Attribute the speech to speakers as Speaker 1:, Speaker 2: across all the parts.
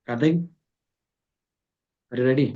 Speaker 1: Karthik, are you ready?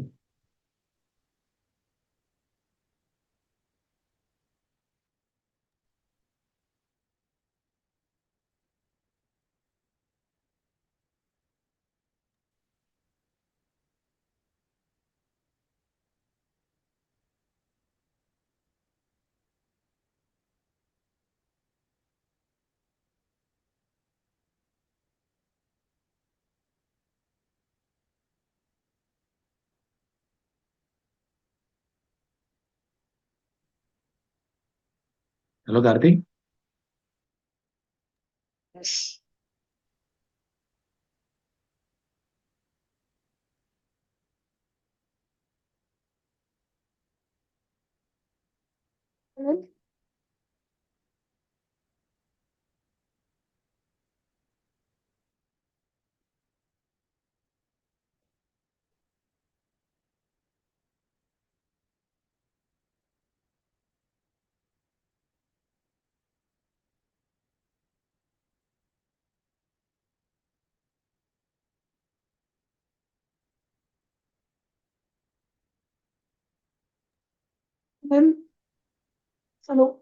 Speaker 1: Hello, Karthik.
Speaker 2: Yes. Mhm. Mhm. Hello.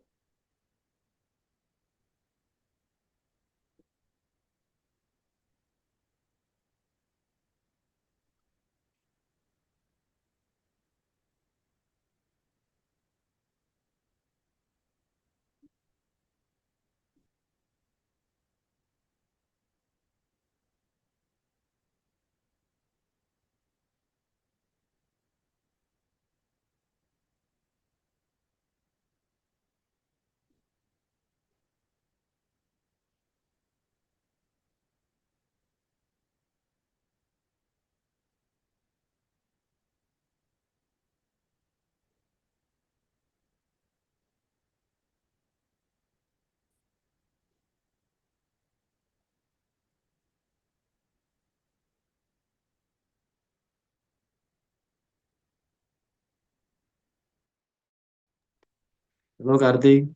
Speaker 1: Hello, Karthik.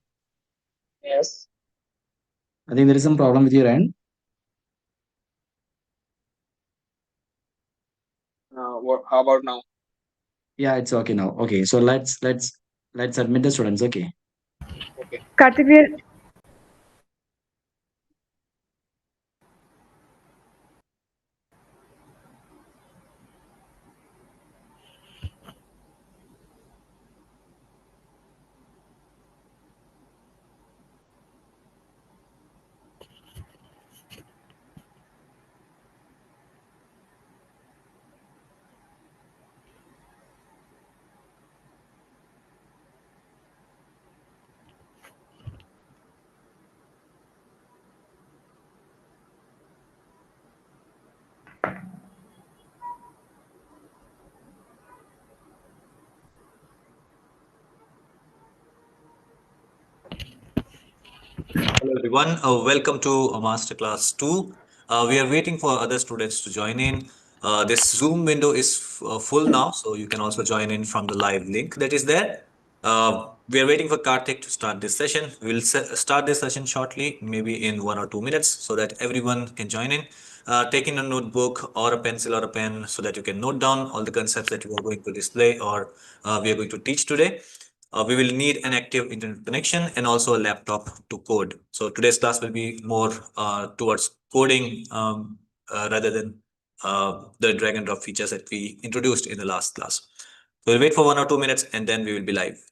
Speaker 2: Yes.
Speaker 1: I think there is some problem with your end.
Speaker 2: What? How about now?
Speaker 1: Yeah, it's okay now. Okay, so let's admit the students. Okay.
Speaker 2: Okay.
Speaker 3: Karthik,
Speaker 4: Hello everyone, welcome to Masterclass 2. We are waiting for other students to join in. This Zoom window is full now, so you can also join in from the live link that is there. We are waiting for Karthik to start this session. We'll start this session shortly, maybe in 1 or 2 minutes, so that everyone can join in. Take in a notebook or a pencil or a pen so that you can note down all the concepts that we are going to display or we are going to teach today. We will need an active internet connection and also a laptop to code. So today's class will be more towards coding rather than the drag and drop features that we introduced in the last class. We'll wait for 1 or 2 minutes and then we will be live.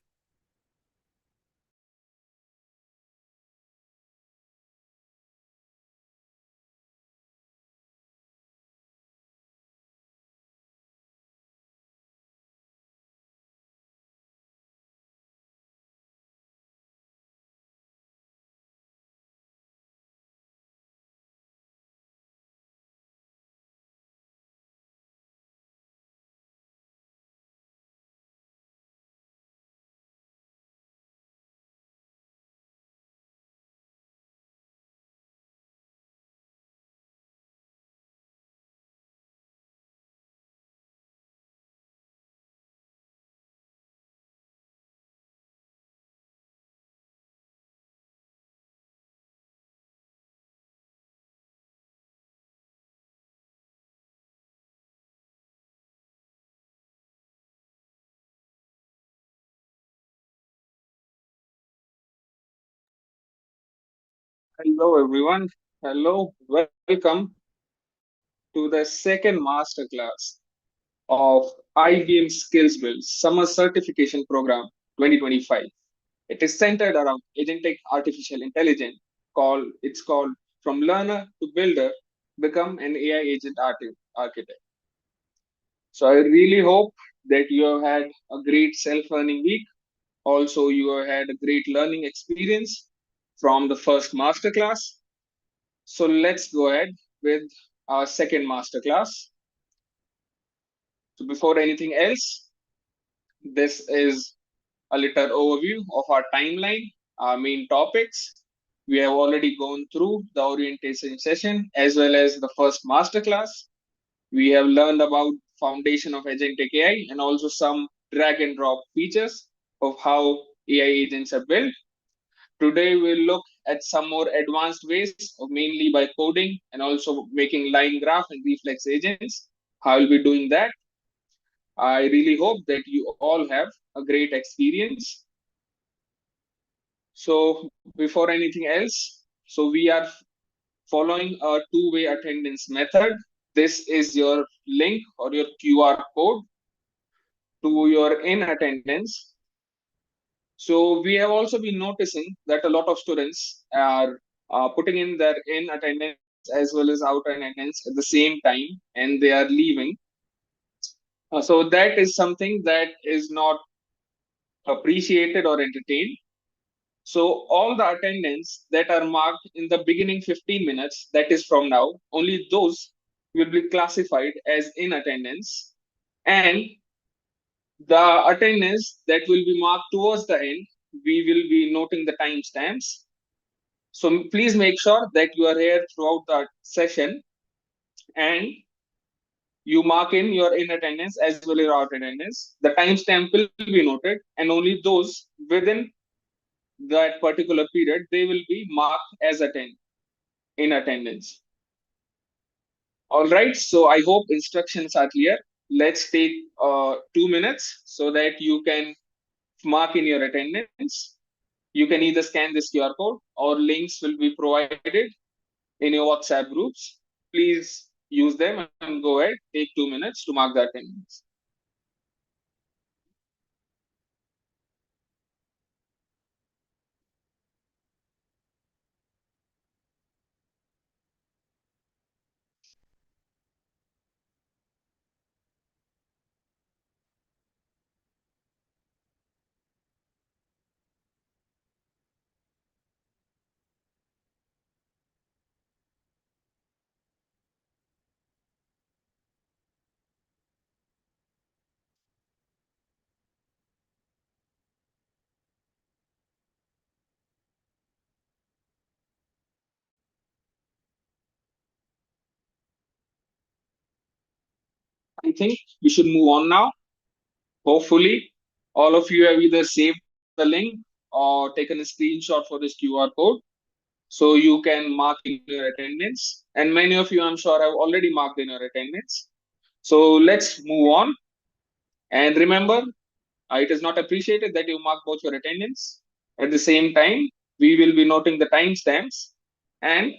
Speaker 2: Hello, everyone. Hello, welcome to the second masterclass of IBM Skills Build Summer Certification Program 2025. It is centered around agentic artificial intelligence. It's called From Learner to Builder, Become an AI Agent Architect. So I really hope that you have had a great self-learning week. Also, you have had a great learning experience from the first masterclass. So let's go ahead with our second masterclass. So before anything else, this is a little overview of our timeline, our main topics. We have already gone through the orientation session as well as the first masterclass. We have learned about foundation of agentic AI and also some drag and drop features of how AI agents are built. Today we'll look at some more advanced ways of mainly by coding and also making line graph and reflex agents. How will be doing that? I really hope that you all have a great experience. So before anything else, so we are following a two-way attendance method. This is your link or your QR code to your in attendance. So we have also been noticing that a lot of students are putting in their in attendance as well as out attendance at the same time, and they are leaving. So that is something that is not appreciated or entertained. So all the attendance that are marked in the beginning 15 minutes, that is from now, only those will be classified as in attendance. And the attendance that will be marked towards the end, we will be noting the timestamps. So please make sure that you are here throughout the session and you mark in your in attendance as well as out attendance. The timestamp will be noted, and only those within that particular period they will be marked as in attendance. All right. So I hope instructions are clear. Let's take 2 minutes so that you can mark in your attendance. You can either scan this QR code or links will be provided in your WhatsApp groups. Please use them and go ahead. Take 2 minutes to mark the attendance. I think we should move on now. Hopefully, all of you have either saved the link or taken a screenshot for this QR code so you can mark in your attendance. And many of you, I'm sure, have already marked in your attendance. So let's move on. And remember, it is not appreciated that you mark both your attendance. At the same time, we will be noting the timestamps and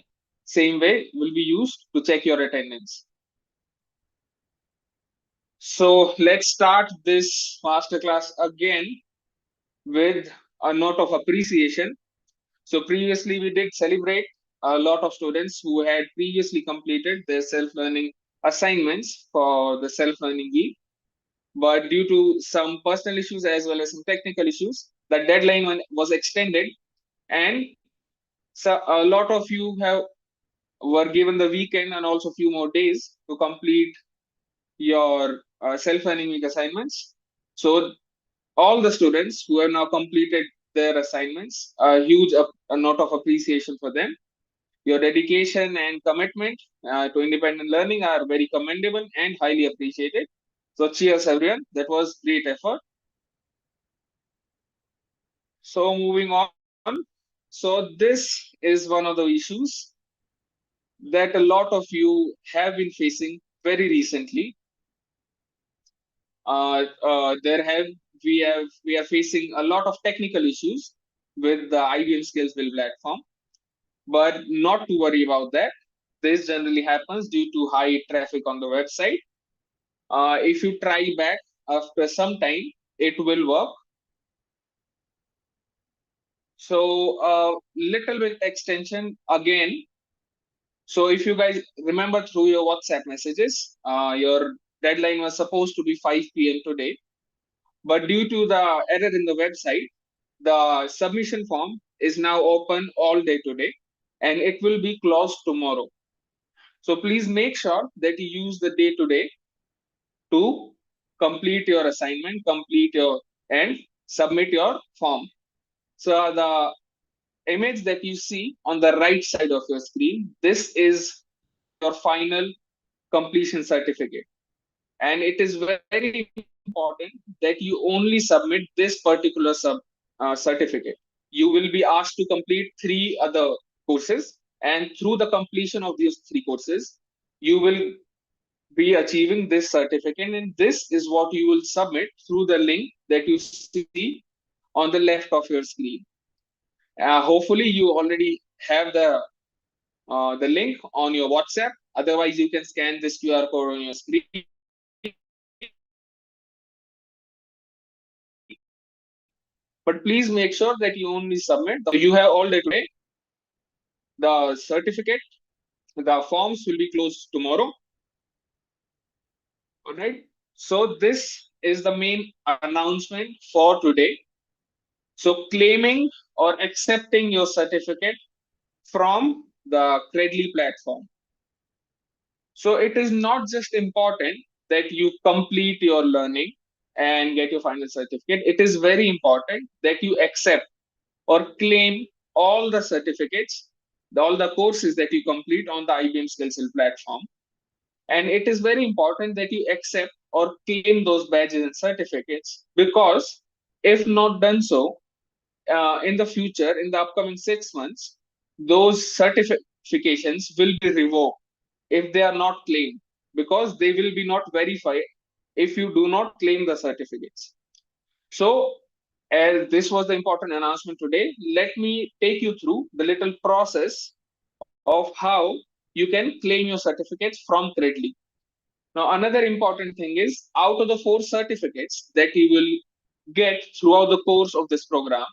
Speaker 2: same way will be used to check your attendance. So let's start this masterclass again with a note of appreciation. So previously we did celebrate a lot of students who had previously completed their self-learning assignments for the self-learning week. But due to some personal issues as well as some technical issues, the deadline was extended, and so a lot of you have were given the weekend and also few more days to complete your self-learning week assignments. So all the students who have now completed their assignments, a huge a note of appreciation for them. Your dedication and commitment to independent learning are very commendable and highly appreciated. So cheers, everyone. That was great effort. So moving on. So this is one of the issues that a lot of you have been facing very recently. There have we are facing a lot of technical issues with the IBM Skills Build platform. but not to worry about that. This generally happens due to high traffic on the website. If you try back after some time, it will work. So little bit extension again. So if you guys remember through your WhatsApp messages, your deadline was supposed to be 5 p.m. today, but due to the error in the website, the submission form is now open all day today, and it will be closed tomorrow. So please make sure that you use the day today to complete your assignment, complete your and submit your form. So the image that you see on the right side of your screen, this is your final completion certificate. And it is very important that you only submit this particular certificate. You will be asked to complete 3 other courses, and through the completion of these 3 courses, you will be achieving this certificate, and this is what you will submit through the link that you see on the left of your screen. Hopefully you already have the link on your WhatsApp. Otherwise, you can scan this QR code on your screen. But please make sure that you only submit. You have all day today. The certificate, the forms will be closed tomorrow. All right. So this is the main announcement for today. So claiming or accepting your certificate from the Credly platform. So it is not just important that you complete your learning and get your final certificate. It is very important that you accept or claim all the certificates, all the courses that you complete on the IBM Skillshield platform. And it is very important that you accept or claim those badges and certificates, because if not done so, in the future, in the upcoming 6 months, those certifications will be revoked if they are not claimed, because they will be not verified if you do not claim the certificates. So, as this was the important announcement today, let me take you through the little process of how you can claim your certificates from Credly. Now, another important thing is, out of the 4 certificates that you will get throughout the course of this program,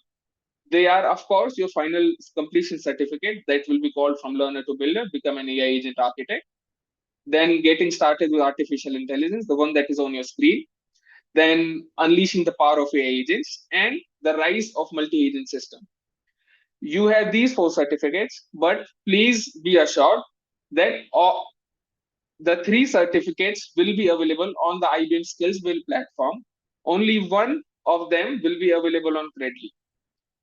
Speaker 2: they are, of course, your final completion certificate that will be called From Learner to Builder, Become an AI Agent Architect. Then getting started with artificial intelligence, the one that is on your screen. Then unleashing the power of AI agents, and the rise of multi-agent system. You have these 4 certificates, but please be assured that the 3 certificates will be available on the IBM Skillshield platform. Only one of them will be available on Credly,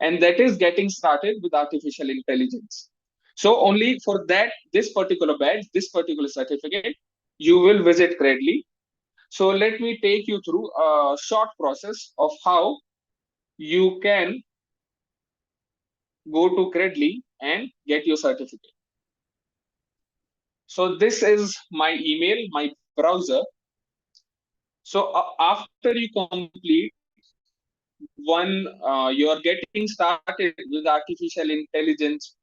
Speaker 2: and that is getting started with artificial intelligence. So only for that, this particular badge, this particular certificate, you will visit Credly. So let me take you through a short process of how you can go to Credly and get your certificate. So this is my email, my browser. So after you complete one, you're getting started with artificial intelligence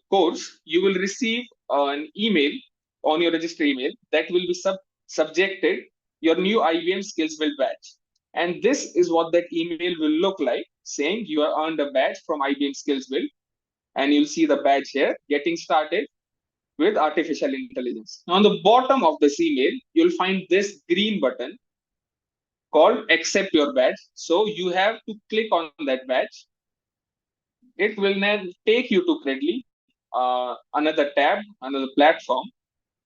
Speaker 2: course, you will receive an email on your register email that will be subjected your new IBM Skillshield badge. And this is what that email will look like, saying you have earned a badge from IBM Skillshield. And you'll see the badge here, getting started with artificial intelligence. Now, on the bottom of this email, you'll find this green button called Accept Your Badge. So you have to click on that badge. It will then take you to Credly, another tab, another platform.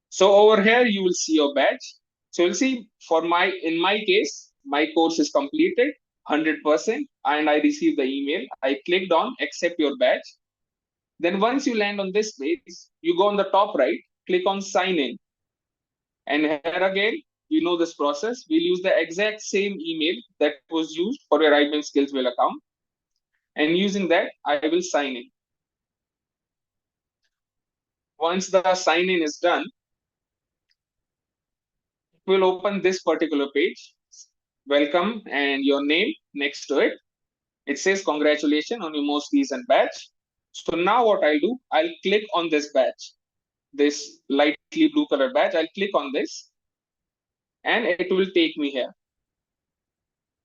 Speaker 2: So over here, you will see your badge. So you'll see in my case, my course is completed 100%, and I received the email. I clicked on Accept Your Badge. Then once you land on this page, you go on the top right, click on Sign In. And here again, you know this process. We'll use the exact same email that was used for your IBM Skillshield account. And using that, I will sign in. Once the sign in is done, it will open this particular page. Welcome and your name next to it. It says congratulations on your most recent batch. So now what I'll do, I'll click on this badge, this lightly blue color badge. I'll click on this and it will take me here.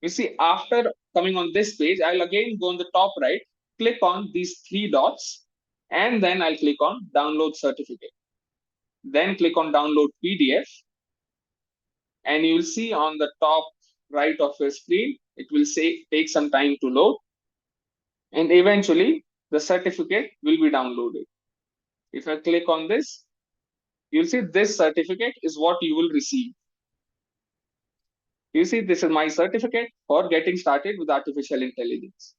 Speaker 2: You see, after coming on this page, I'll again go on the top right, click on these three dots, and then I'll click on download certificate. Then click on download PDF, and you'll see on the top right of your screen, it will say take some time to load, and eventually the certificate will be downloaded. If I click on this, you'll see this certificate is what you will receive. You see, this is my certificate for getting started with artificial intelligence.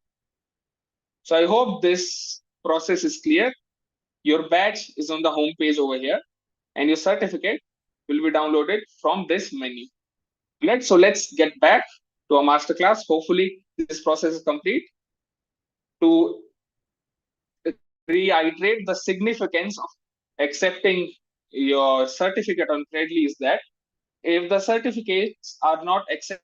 Speaker 2: So I hope this process is clear. Your badge is on the home page over here, and your certificate will be downloaded from this menu. Right, so let's get back to our masterclass. Hopefully, this process is complete. To reiterate, the significance of accepting your certificate on Credly is that if the certificates are not accepted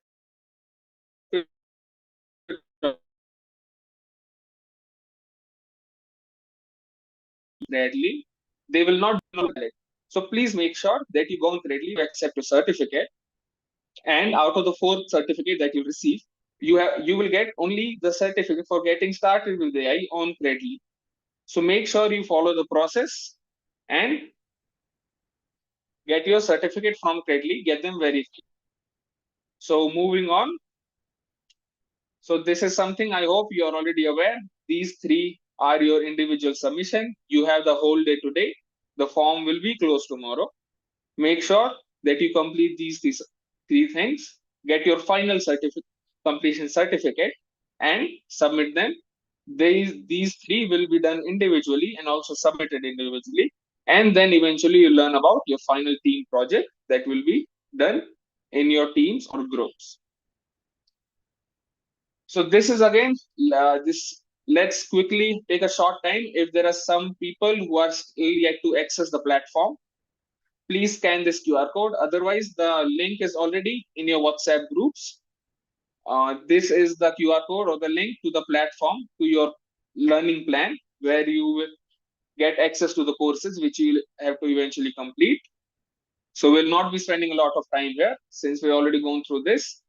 Speaker 2: Credly, they will not be valid. So please make sure that you go on Credly, you accept your certificate, and out of the 4 certificate that you receive, you will get only the certificate for getting started with AI on Credly. So make sure you follow the process and get your certificate from Credly, get them verified. So moving on. So this is something I hope you are already aware. These 3 are your individual submission. You have the whole day today. The form will be closed tomorrow. Make sure that you complete these 3 things. Get your final completion certificate and submit them. These 3 will be done individually and also submitted individually. And then eventually you learn about your final team project that will be done in your teams or groups. So this is again, let's quickly take a short time. If there are some people who are still yet to access the platform, please scan this QR code. Otherwise, the link is already in your WhatsApp groups. This is the QR code or the link to the platform, to your learning plan, where you will get access to the courses which you have to eventually complete. So we'll not be spending a lot of time here since we've already gone through this,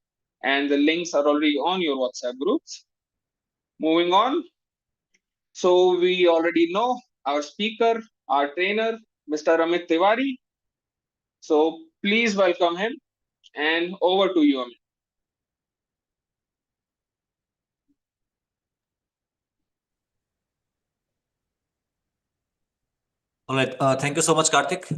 Speaker 2: and the links are already on your WhatsApp groups. Moving on. So we already know our speaker, our trainer, Mr. Amit Tiwari. So please welcome him, and over to you, Amit.
Speaker 4: All right. Thank you so much, Karthik.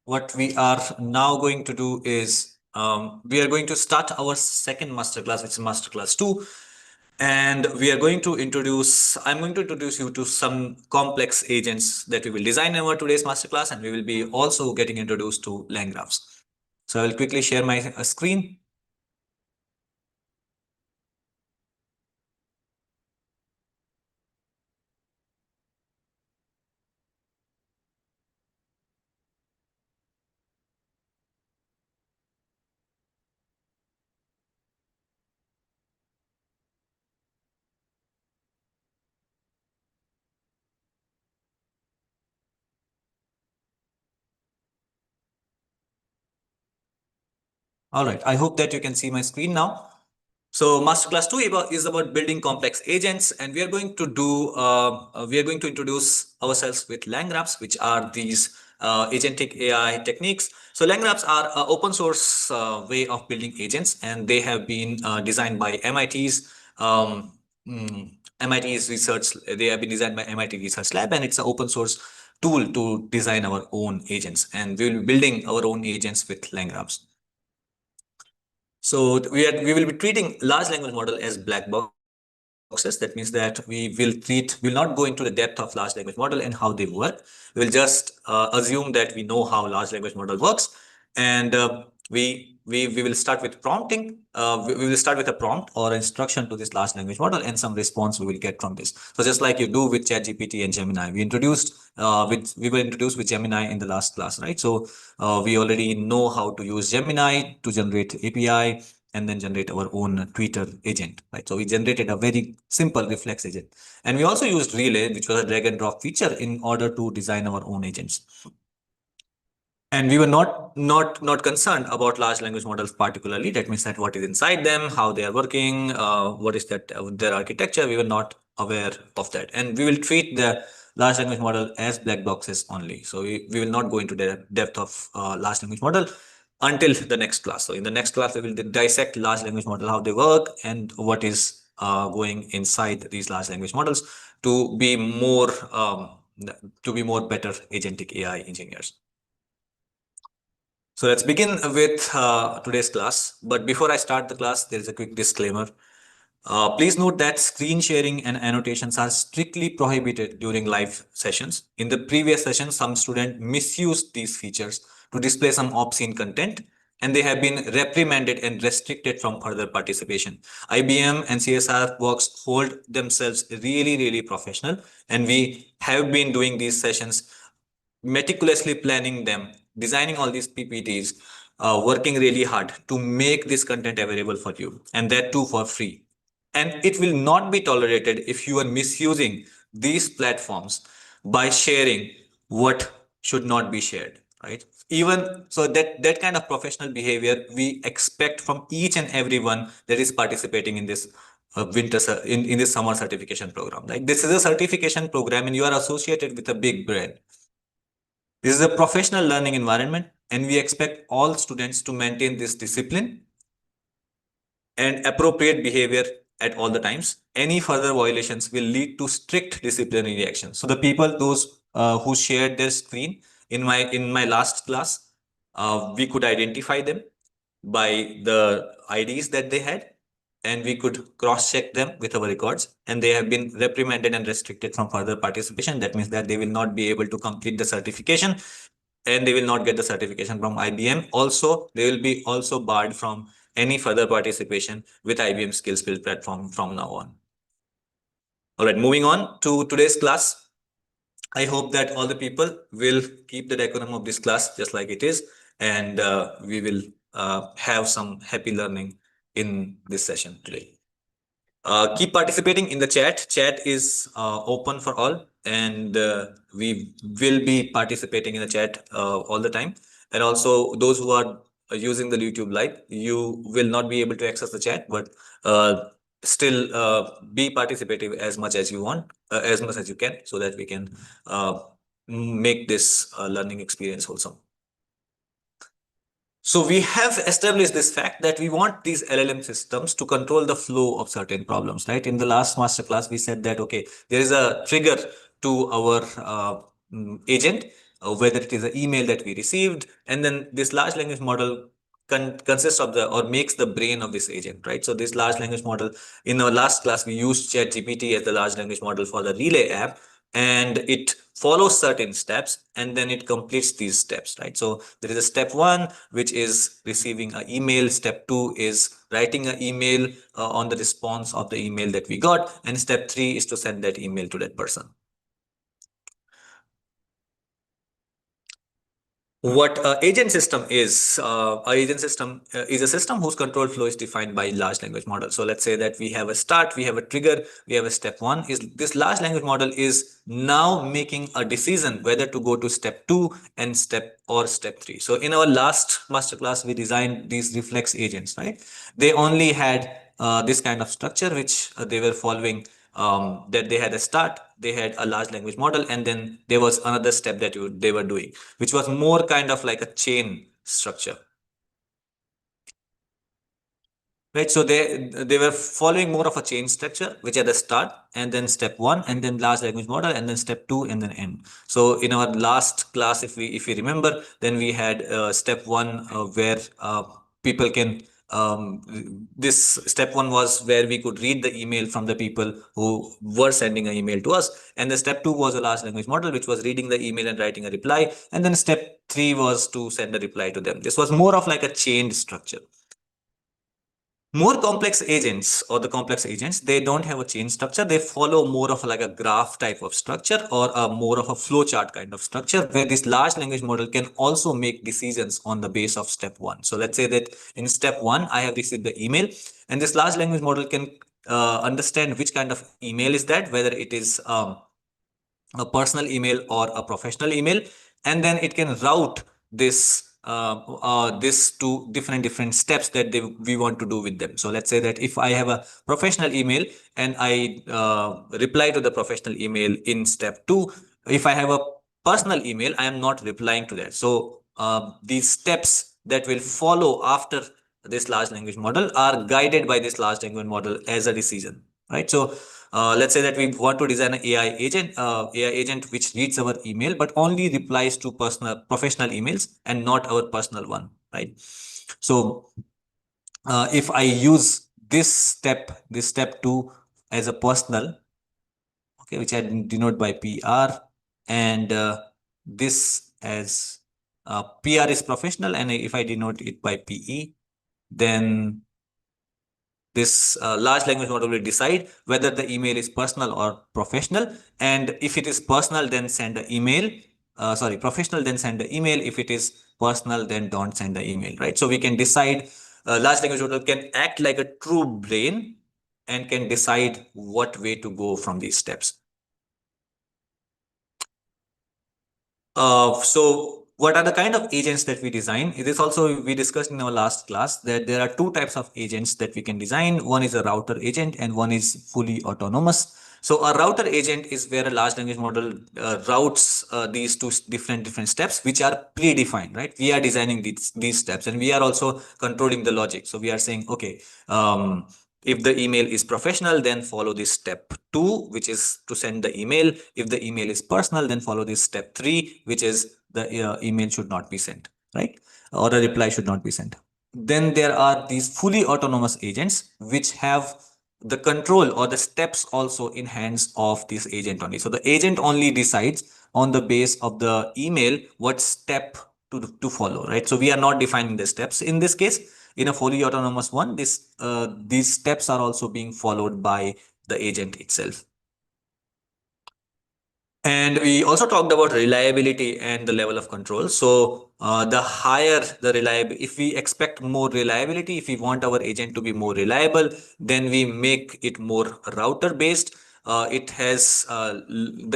Speaker 4: What we are now going to do is we are going to start our second masterclass, which is Masterclass 2. And we are going to I'm going to introduce you to some complex agents that we will design in our today's masterclass, and we will be also getting introduced to LangGraphs. So I will quickly share my screen. All right, I hope that you can see my screen now. So Masterclass 2 is about building complex agents, and we are going to introduce ourselves with LangGraphs, which are these agentic AI techniques. So LangGraphs are an open source way of building agents, and they have been designed by MIT's research. They have been designed by MIT Research Lab, and it's an open source tool to design our own agents, and we will be building our own agents with LangGraphs. So we will be treating large language model as black boxes. That means that we will not go into the depth of large language model and how they work. We will just assume that we know how large language model works, and we will start with prompting. We will start with a prompt or instruction to this large language model and some response we will get from this. So just like you do with ChatGPT and Gemini, we were introduced with Gemini in the last class, right? So we already know how to use Gemini to generate API, and then generate our own Twitter agent, right? So we generated a very simple reflex agent. And we also used Relay, which was a drag and drop feature, in order to design our own agents. And we were not concerned about large language models particularly. That means that what is inside them, how they are working, what is that their architecture. We were not aware of that, and we will treat the large language model as black boxes only. So we will not go into the depth of large language model until the next class. So in the next class, we will dissect large language model, how they work, and what is going inside these large language models to be more better agentic AI engineers. So let's begin with today's class. But before I start the class, there is a quick disclaimer. Please note that screen sharing and annotations are strictly prohibited during live sessions. In the previous session, some students misused these features to display some obscene content, and they have been reprimanded and restricted from further participation. IBM and CSR works hold themselves really professional, and we have been doing these sessions, meticulously planning them, designing all these PPTs, working really hard to make this content available for you, and that too for free. And it will not be tolerated if you are misusing these platforms by sharing what should not be shared, right? Even so, that kind of professional behavior we expect from each and everyone that is participating in this in this summer certification program. Like, this is a certification program, and you are associated with a big brand. This is a professional learning environment, and we expect all students to maintain this discipline and appropriate behavior at all the times. Any further violations will lead to strict disciplinary action. So the people, those who shared their screen in my last class, we could identify them by the IDs that they had, and we could cross-check them with our records, and they have been reprimanded and restricted from further participation. That means that they will not be able to complete the certification, and they will not get the certification from IBM. Also, they will be also barred from any further participation with IBM Skills Build platform from now on. All right, moving on to today's class. I hope that all the people will keep the decorum of this class just like it is, and we will have some happy learning in this session today. Keep participating in the chat. Chat is open for all, and we will be participating in the chat all the time. And also, those who are using the YouTube Live, you will not be able to access the chat, but still be participative as much as you want, as much as you can, so that we can make this learning experience wholesome. So we have established this fact that we want these LLM systems to control the flow of certain problems, right? In the last masterclass, we said that, okay, there is a trigger to our agent, whether it is an email that we received, and then this large language model consists of or makes the brain of this agent, right? So this large language model, in our last class, we used ChatGPT as the large language model for the Relay app, and it follows certain steps, and then it completes these steps, right? So there is a step 1, which is receiving an email. Step 2 is writing an email on the response of the email that we got, and step 3 is to send that email to that person. What agent system is, agent system is a system whose control flow is defined by large language model. So let's say that we have a start, we have a trigger, we have a step 1. Is this large language model is now making a decision whether to go to step 2 and step 3. So in our last masterclass, we designed these reflex agents, right? They only had this kind of structure, which they were following. That they had a start, they had a large language model, and then there was another step that they were doing, which was more kind of like a chain structure. Right, so they were following more of a chain structure, which had a start, and then step 1, and then large language model, and then step 2, and then end. So in our last class, if we remember, then we had step 1 where people can this step 1 was where we could read the email from the people who were sending an email to us, and the step 2 was a large language model, which was reading the email and writing a reply, and then step 3 was to send a reply to them. This was more of like a chained structure. More complex agents or the complex agents, they don't have a chain structure. They follow more of like a graph type of structure or a more of a flowchart kind of structure where this large language model can also make decisions on the base of step one. So let's say that in step one, I have received the email and this large language model can understand which kind of email is that, whether it is a personal email or a professional email, and then it can route this to different steps that we want to do with them. So let's say that if I have a professional email and I reply to the professional email in step 2, if I have a personal email, I am not replying to that. So these steps that will follow after this large language model are guided by this large language model as a decision, right? So let's say that we want to design an AI agent which reads our email but only replies to professional emails and not our personal one, right? So if I use this step 2 as a personal, okay, which I denote by PR, and this as PR is professional, and if I denote it by PE, then this large language model will decide whether the email is personal or professional. And if it is personal, then send an email. Sorry, professional, then send the email. If it is personal, then don't send the email, right? So we can decide, large language model can act like a true brain and can decide what way to go from these steps. So what are the kind of agents that we design? It is also, we discussed in our last class that there are two types of agents that we can design. One is a router agent and one is fully autonomous. So a router agent is where a large language model routes these two different steps, which are predefined, right? We are designing these steps and we are also controlling the logic. So we are saying, okay, if the email is professional, then follow this step 2, which is to send the email. If the email is personal, then follow this step 3, which is the email should not be sent, right? Or a reply should not be sent. Then there are these fully autonomous agents, which have the control or the steps also in hands of this agent only. So the agent only decides on the base of the email what step to follow, right? So we are not defining the steps in this case. In a fully autonomous one, these steps are also being followed by the agent itself. And we also talked about reliability and the level of control. So the higher the reliability, if we expect more reliability, if we want our agent to be more reliable, then we make it more router based. The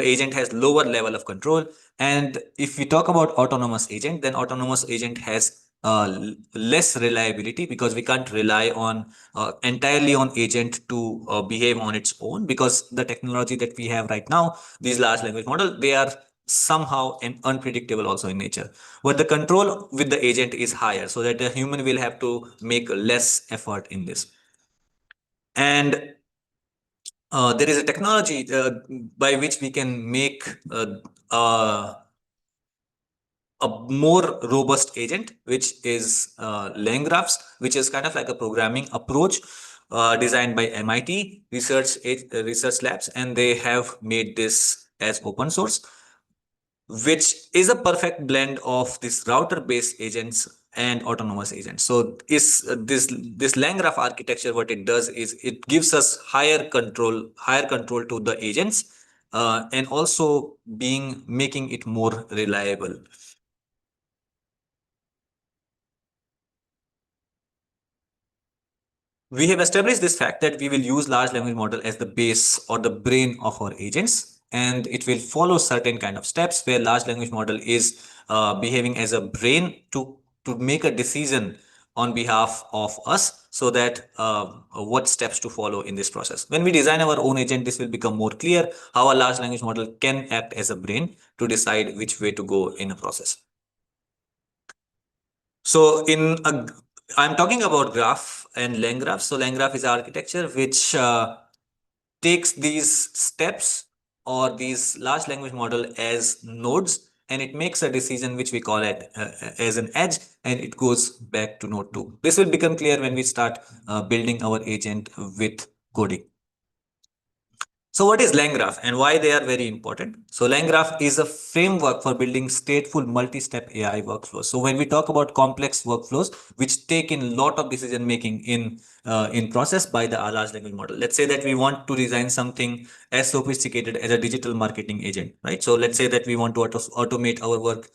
Speaker 4: agent has lower level of control. And if we talk about autonomous agent, then autonomous agent has less reliability because we can't rely on entirely on agent to behave on its own, because the technology that we have right now, these large language models, they are somehow unpredictable also in nature, but the control with the agent is higher, so that the human will have to make less effort in this. And there is a technology by which we can make uh, a more robust agent, which is LangGraphs, which is kind of like a programming approach designed by MIT research labs, and they have made this as open source, which is a perfect blend of this router-based agents and autonomous agents. So is this LangGraph architecture, what it does is it gives us higher control to the agents, and also making it more reliable. We have established this fact that we will use large language model as the base or the brain of our agents, and it will follow certain kind of steps where large language model is behaving as a brain to make a decision on behalf of us, so that what steps to follow in this process. When we design our own agent, this will become more clear how a large language model can act as a brain to decide which way to go in a process. So I'm talking about graph and LangGraph. So LangGraph is architecture which takes these steps or these large language model as nodes, and it makes a decision which we call it as an edge, and it goes back to node 2. This will become clear when we start building our agent with coding. So what is LangGraph and why they are very important? So LangGraph is a framework for building stateful multi-step AI workflows. So when we talk about complex workflows, which take in a lot of decision making in process by the large language model. Let's say that we want to design something as sophisticated as a digital marketing agent, right? So let's say that we want to automate our work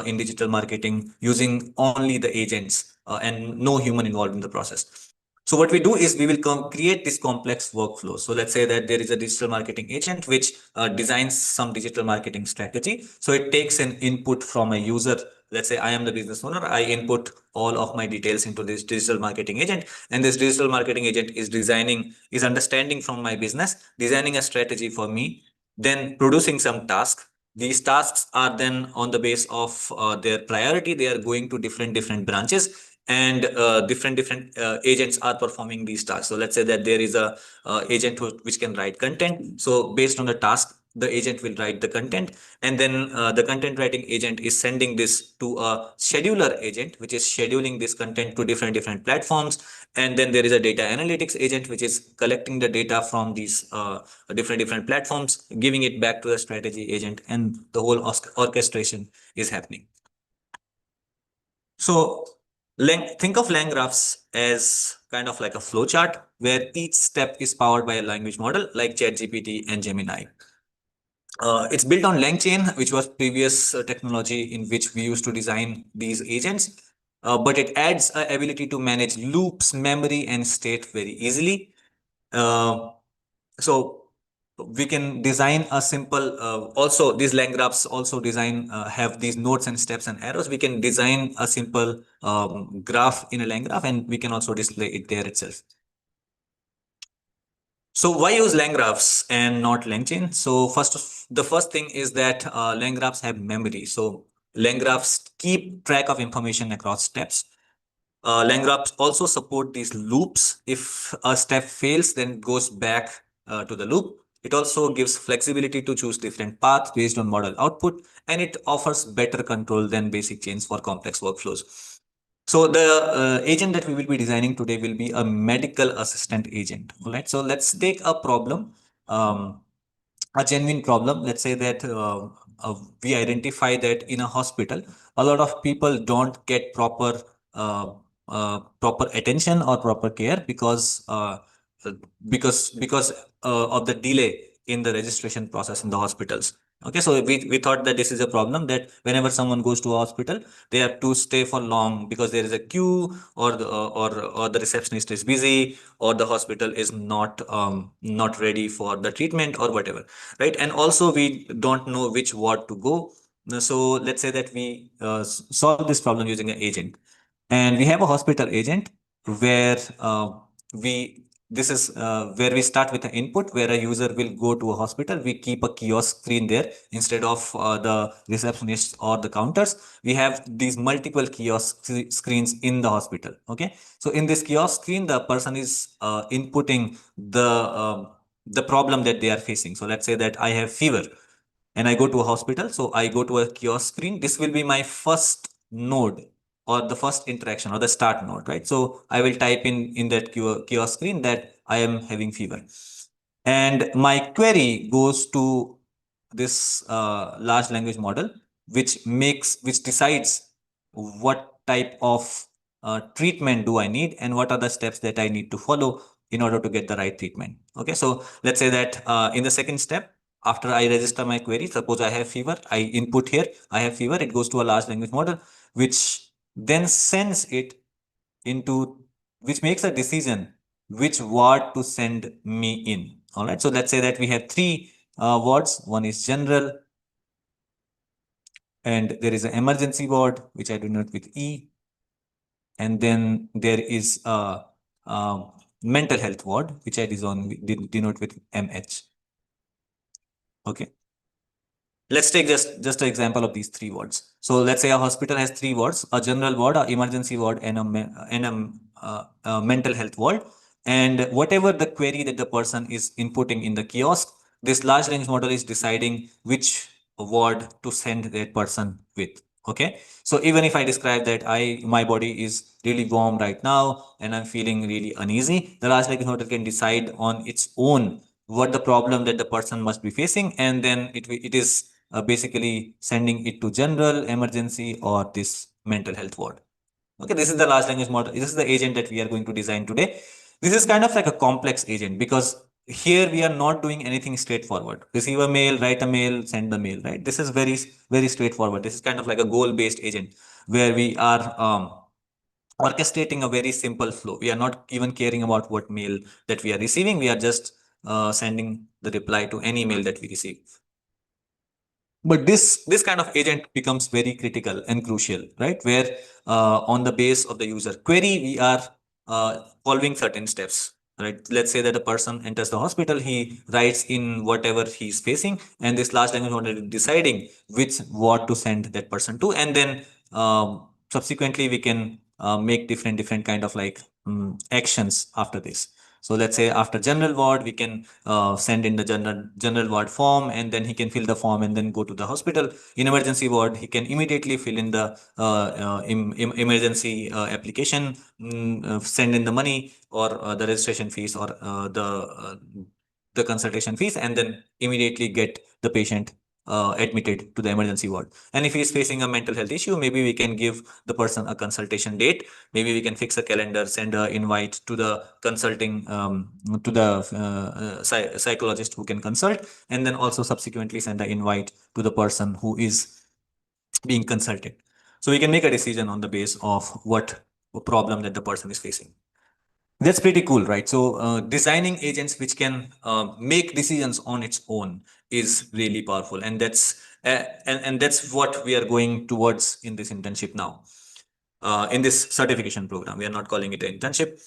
Speaker 4: in digital marketing using only the agents and no human involved in the process. So what we do is we will create this complex workflow. So let's say that there is a digital marketing agent which designs some digital marketing strategy. So it takes an input from a user. Let's say I am the business owner. I input all of my details into this digital marketing agent, and this digital marketing agent is understanding from my business, designing a strategy for me, then producing some task. These tasks are then on the base of their priority. They are going to different branches, and different agents are performing these tasks. So let's say that there is a agent which can write content. So based on the task, the agent will write the content, and then the content writing agent is sending this to a scheduler agent, which is scheduling this content to different platforms. And then there is a data analytics agent which is collecting the data from these different platforms, giving it back to the strategy agent, and the whole orchestration is happening. So think of LangGraphs as kind of like a flowchart where each step is powered by a language model like ChatGPT and Gemini. It's built on LangChain, which was previous technology in which we used to design these agents, but it adds a ability to manage loops, memory, and state very easily. So we can design a simple also these LangGraphs also design have these nodes and steps and arrows. We can design a simple graph in a LangGraph, and we can also display it there itself. So why use LangGraphs and not LangChain? So the first thing is that LangGraphs have memory. So LangGraphs keep track of information across steps. LangGraphs also support these loops. If a step fails, then it goes back to the loop. It also gives flexibility to choose different paths based on model output, and it offers better control than basic chains for complex workflows. So the agent that we will be designing today will be a medical assistant agent. All right. So let's take a problem, a genuine problem. Let's say that we identify that in a hospital, a lot of people don't get proper attention or proper care because of the delay in the registration process in the hospitals. Okay, so we thought that this is a problem, that whenever someone goes to a hospital, they have to stay for long because there is a queue, or the receptionist is busy, or the hospital is not ready for the treatment or whatever, right? And also we don't know which ward to go. So let's say that we solve this problem using an agent, and we have a hospital agent where we this is where we start with an input where a user will go to a hospital. We keep a kiosk screen there instead of the receptionist or the counters. We have these multiple kiosk screens in the hospital. Okay, so in this kiosk screen, the person is inputting the problem that they are facing. So let's say that I have fever and I go to a hospital. So I go to a kiosk screen. This will be my first node, or the first interaction, or the start node, right? So I will type in that kiosk screen that I am having fever, and my query goes to this large language model, which decides what type of treatment do I need, and what are the steps that I need to follow in order to get the right treatment. Okay, so let's say that in the second step, after I register my query, suppose I have fever, I input here, I have fever, it goes to a large language model, which then sends it into, which makes a decision which ward to send me in. All right. So let's say that we have three wards. One is general, and there is an emergency ward, which I denote with E. And then there is a mental health ward, which I denote with MH. Okay. Let's take just an example of these three wards. So let's say a hospital has three wards: a general ward, a emergency ward, and a mental health ward. And whatever the query that the person is inputting in the kiosk, this large language model is deciding which ward to send that person with. Okay, so even if I describe that my body is really warm right now and I'm feeling really uneasy, the large language model can decide on its own what the problem that the person must be facing, and then it is basically sending it to general, emergency, or this mental health ward. Okay, this is the large language model. This is the agent that we are going to design today. This is kind of like a complex agent because here we are not doing anything straightforward. Receive a mail, write a mail, send the mail, right? This is very straightforward. This is kind of like a goal-based agent where we are orchestrating a very simple flow. We are not even caring about what mail that we are receiving. We are just sending the reply to any mail that we receive. But this kind of agent becomes very critical and crucial, right? Where on the base of the user query, we are following certain steps, right? Let's say that a person enters the hospital, he writes in whatever he's facing, and this large language model is deciding which ward to send that person to, and then subsequently we can make different kind of like actions after this. So let's say after general ward, we can send in the general ward form, and then he can fill the form and then go to the hospital. In emergency ward, he can immediately fill in the emergency application, send in the money or the registration fees or the consultation fees, and then immediately get the patient admitted to the emergency ward. And if he is facing a mental health issue, maybe we can give the person a consultation date. Maybe we can fix a calendar, send an invite to the consulting to the psychologist who can consult, and then also subsequently send an invite to the person who is being consulted. So we can make a decision on the base of what problem that the person is facing. That's pretty cool, right? So designing agents which can make decisions on its own is really powerful, and that's what we are going towards in this internship now. In this certification program, we are not calling it an internship.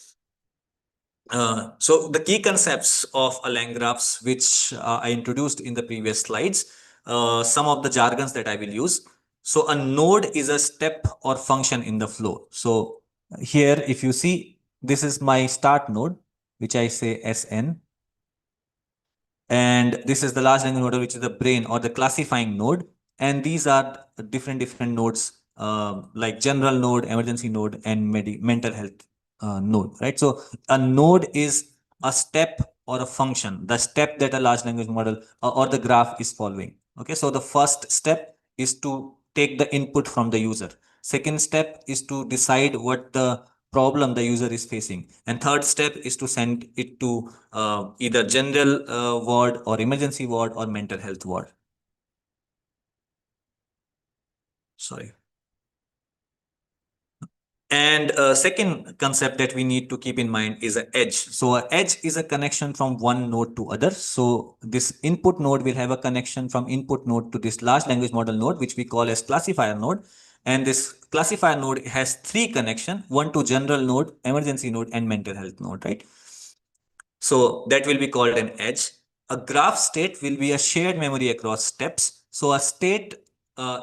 Speaker 4: So the key concepts of a LangGraphs, which I introduced in the previous slides, some of the jargons that I will use. So a node is a step or function in the flow. So here, if you see, this is my start node, which I say SN. And this is the large language model, which is the brain or the classifying node. And these are different nodes, like general node, emergency node, and mental health node, right? So a node is a step or a function, the step that a large language model or the graph is following. Okay, so the first step is to take the input from the user. Second step is to decide what the problem the user is facing, and third step is to send it to either general ward or emergency ward or mental health ward. Sorry. And second concept that we need to keep in mind is an edge. So an edge is a connection from one node to other. So this input node will have a connection from input node to this large language model node, which we call as classifier node. And this classifier node has three connections, one to general node, emergency node, and mental health node, right? So that will be called an edge. A graph state will be a shared memory across steps. So a state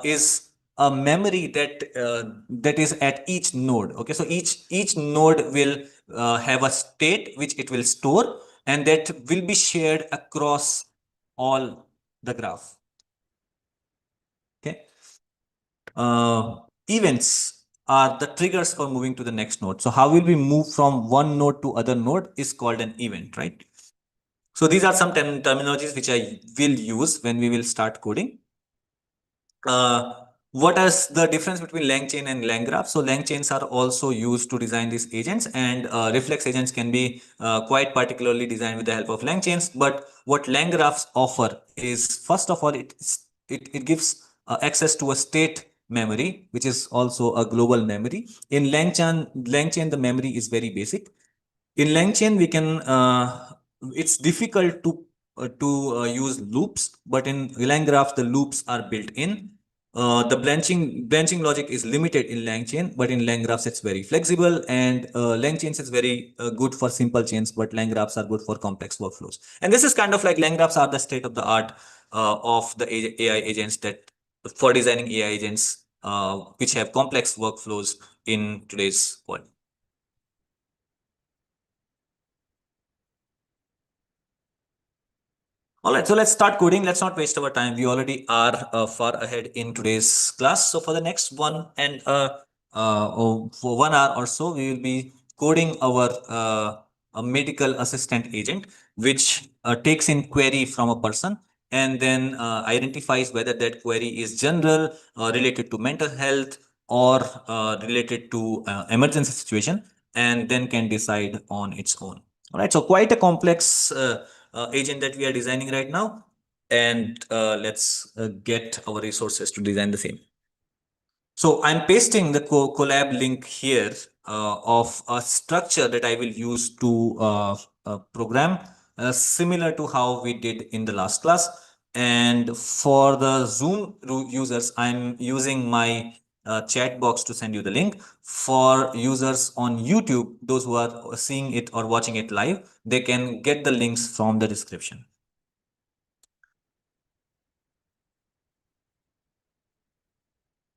Speaker 4: is a memory that is at each node. Okay, so each node will have a state which it will store, and that will be shared across all the graph. Okay. Events are the triggers for moving to the next node. So how will we move from one node to other node is called an event, right? So these are some terminologies which I will use when we will start coding. What is the difference between LangChain and LangGraph? So LangChains are also used to design these agents, and reflex agents can be quite particularly designed with the help of LangChains. But what LangGraphs offer is, first of all, it gives access to a state memory, which is also a global memory. In LangChain, the memory is very basic. In LangChain, we can it's difficult to use loops, but in LangGraph, the loops are built in. The branching logic is limited in LangChain, but in LangGraphs it's very flexible, and LangChains is very good for simple chains, but LangGraphs are good for complex workflows. And this is kind of like LangGraphs are the state of the art of the AI agents that for designing AI agents which have complex workflows in today's world. All right, so let's start coding. Let's not waste our time. We already are far ahead in today's class. So for the next for 1 hour or so, we will be coding our a medical assistant agent, which takes in query from a person and then identifies whether that query is general, related to mental health, or related to emergency situation, and then can decide on its own. All right, so quite a complex agent that we are designing right now, and let's get our resources to design the same. So I'm pasting the Colab link here of a structure that I will use to program, similar to how we did in the last class. And for the Zoom users, I'm using my chat box to send you the link. For users on YouTube, those who are seeing it or watching it live, they can get the links from the description.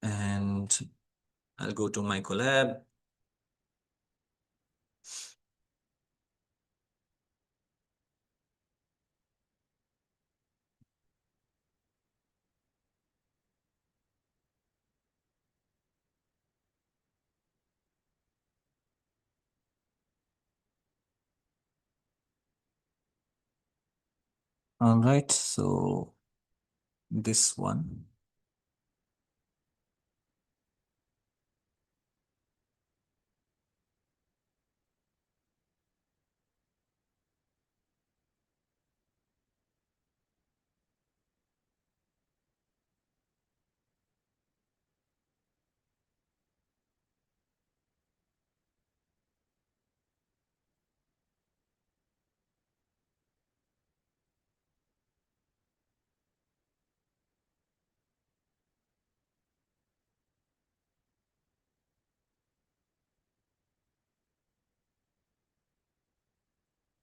Speaker 4: And I'll go to my Colab. All right, so this one.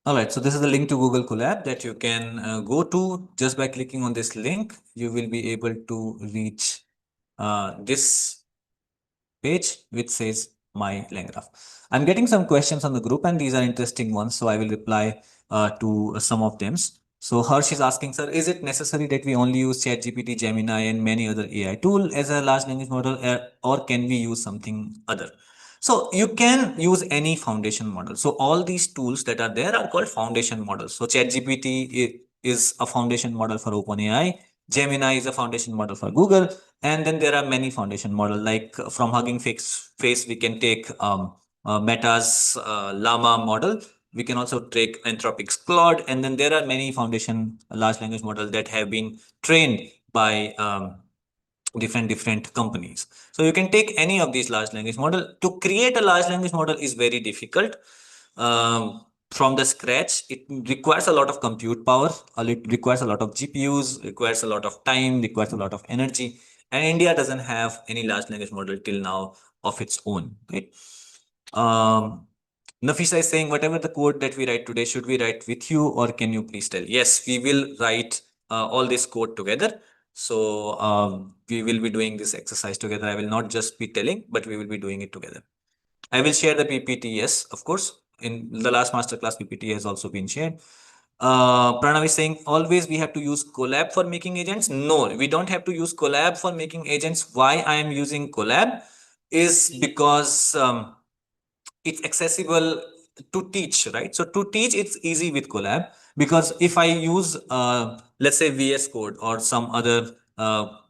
Speaker 4: All right, so this is the link to Google Colab that you can go to just by clicking on this link. You will be able to reach this page which says my LangGraph. I'm getting some questions on the group, and these are interesting ones, so I will reply to some of them. So Harsh is asking, sir, is it necessary that we only use ChatGPT, Gemini, and many other AI tool as a large language model, or can we use something other? So you can use any foundation model. So all these tools that are there are called foundation models. So ChatGPT is a foundation model for OpenAI. Gemini is a foundation model for Google. And then there are many foundation models, like from Hugging Face, we can take Meta's Llama model. We can also take Anthropic's Claude. And then there are many foundation large language models that have been trained by different companies. So you can take any of these large language model. To create a large language model is very difficult. From the scratch, it requires a lot of compute power, it requires a lot of GPUs, requires a lot of time, requires a lot of energy, and India doesn't have any large language model till now of its own, right? Nafisa is saying, whatever the code that we write today, should we write with you, or can you please tell? Yes, we will write all this code together. So we will be doing this exercise together. I will not just be telling, but we will be doing it together. I will share the PPT, yes, of course. In the last masterclass, PPT has also been shared. Pranav is saying, always we have to use Colab for making agents. No, we don't have to use Colab for making agents. Why I am using Colab is because it's accessible to teach, right? So to teach, it's easy with Colab, because if I use, let's say VS Code or some other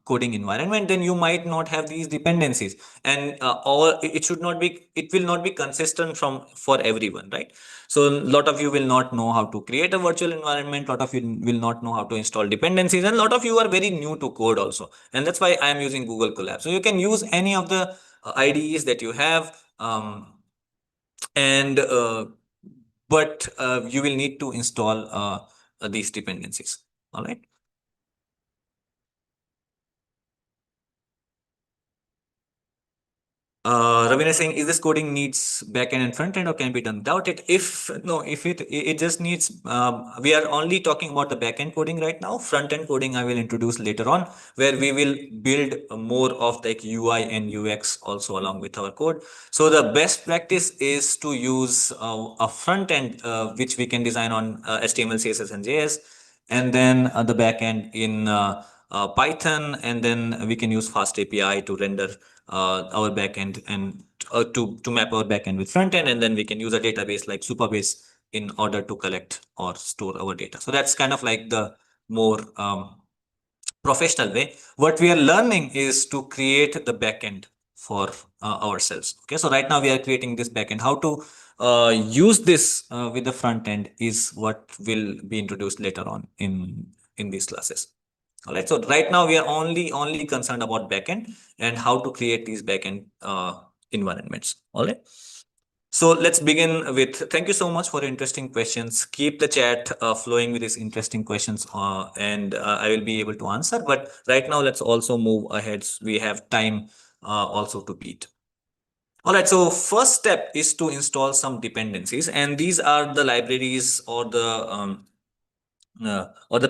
Speaker 4: coding environment, then you might not have these dependencies, and or it should not be, it will not be consistent from for everyone, right? So a lot of you will not know how to create a virtual environment. A lot of you will not know how to install dependencies, and a lot of you are very new to code also, and that's why I am using Google Colab. So you can use any of the IDEs that you have. And but you will need to install these dependencies. All right. Ravina is saying, is this coding needs backend and front end, or can be done without it? If no, if it just needs, we are only talking about the backend coding right now. Front end coding I will introduce later on, where we will build more of like UI and UX also along with our code. So the best practice is to use a front end which we can design on HTML, CSS, and JS, and then the backend in Python, and then we can use Fast API to render our backend and to map our backend with front end, and then we can use a database like Supabase in order to collect or store our data. So that's kind of like the more professional way. What we are learning is to create the backend for ourselves. Okay, so right now we are creating this backend. How to use this with the front end is what will be introduced later on in these classes. All right. So right now we are only concerned about backend and how to create these backend environments. All right. So let's begin with, thank you so much for interesting questions. Keep the chat flowing with these interesting questions, and I will be able to answer. But right now, let's also move ahead. We have time also to beat. All right, so first step is to install some dependencies, and these are the libraries or the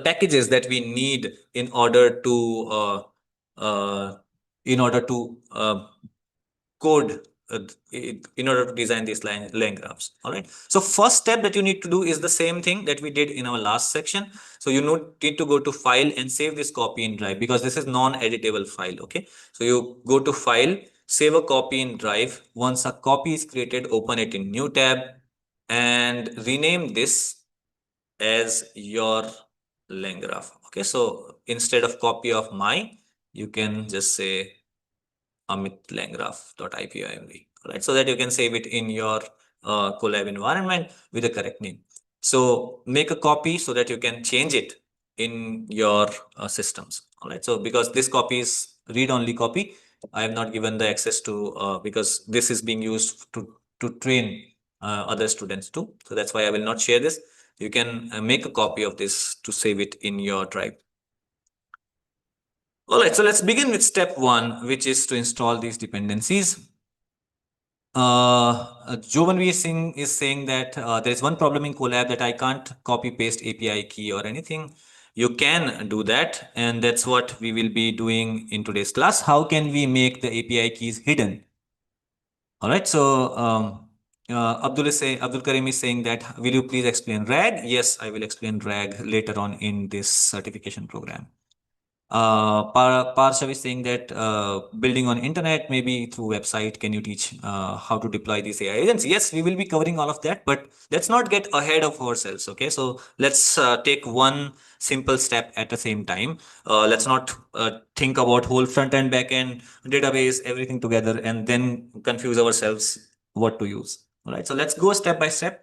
Speaker 4: packages that we need in order to uh, in order to code in order to design these line graphs. All right. So first step that you need to do is the same thing that we did in our last section. So you need to go to file and save this copy in drive, because this is non-editable file. Okay. So you go to file, save a copy in drive. Once a copy is created, open it in new tab and rename this as your LangGraph. Okay. So instead of copy of my, you can just say amitlangraph.ipimv, right? So that you can save it in your Colab environment with the correct name. So make a copy so that you can change it in your systems. All right. So because this copy is read-only copy, I have not given the access to because this is being used to train other students too. So that's why I will not share this. You can make a copy of this to save it in your drive. All right, so let's begin with step one, which is to install these dependencies. Jovan is saying that there is one problem in Colab that I can't copy paste API key or anything. You can do that, and that's what we will be doing in today's class. How can we make the API keys hidden? All right, so Abdul Karim is saying that, will you please explain RAG? Yes, I will explain RAG later on in this certification program. Parshav is saying that building on internet, maybe through website, can you teach how to deploy these AI agents? Yes, we will be covering all of that, but let's not get ahead of ourselves. Okay, so let's take one simple step at the same time. Let's not think about whole front end, back end, database, everything together, and then confuse ourselves what to use. All right, so let's go step by step.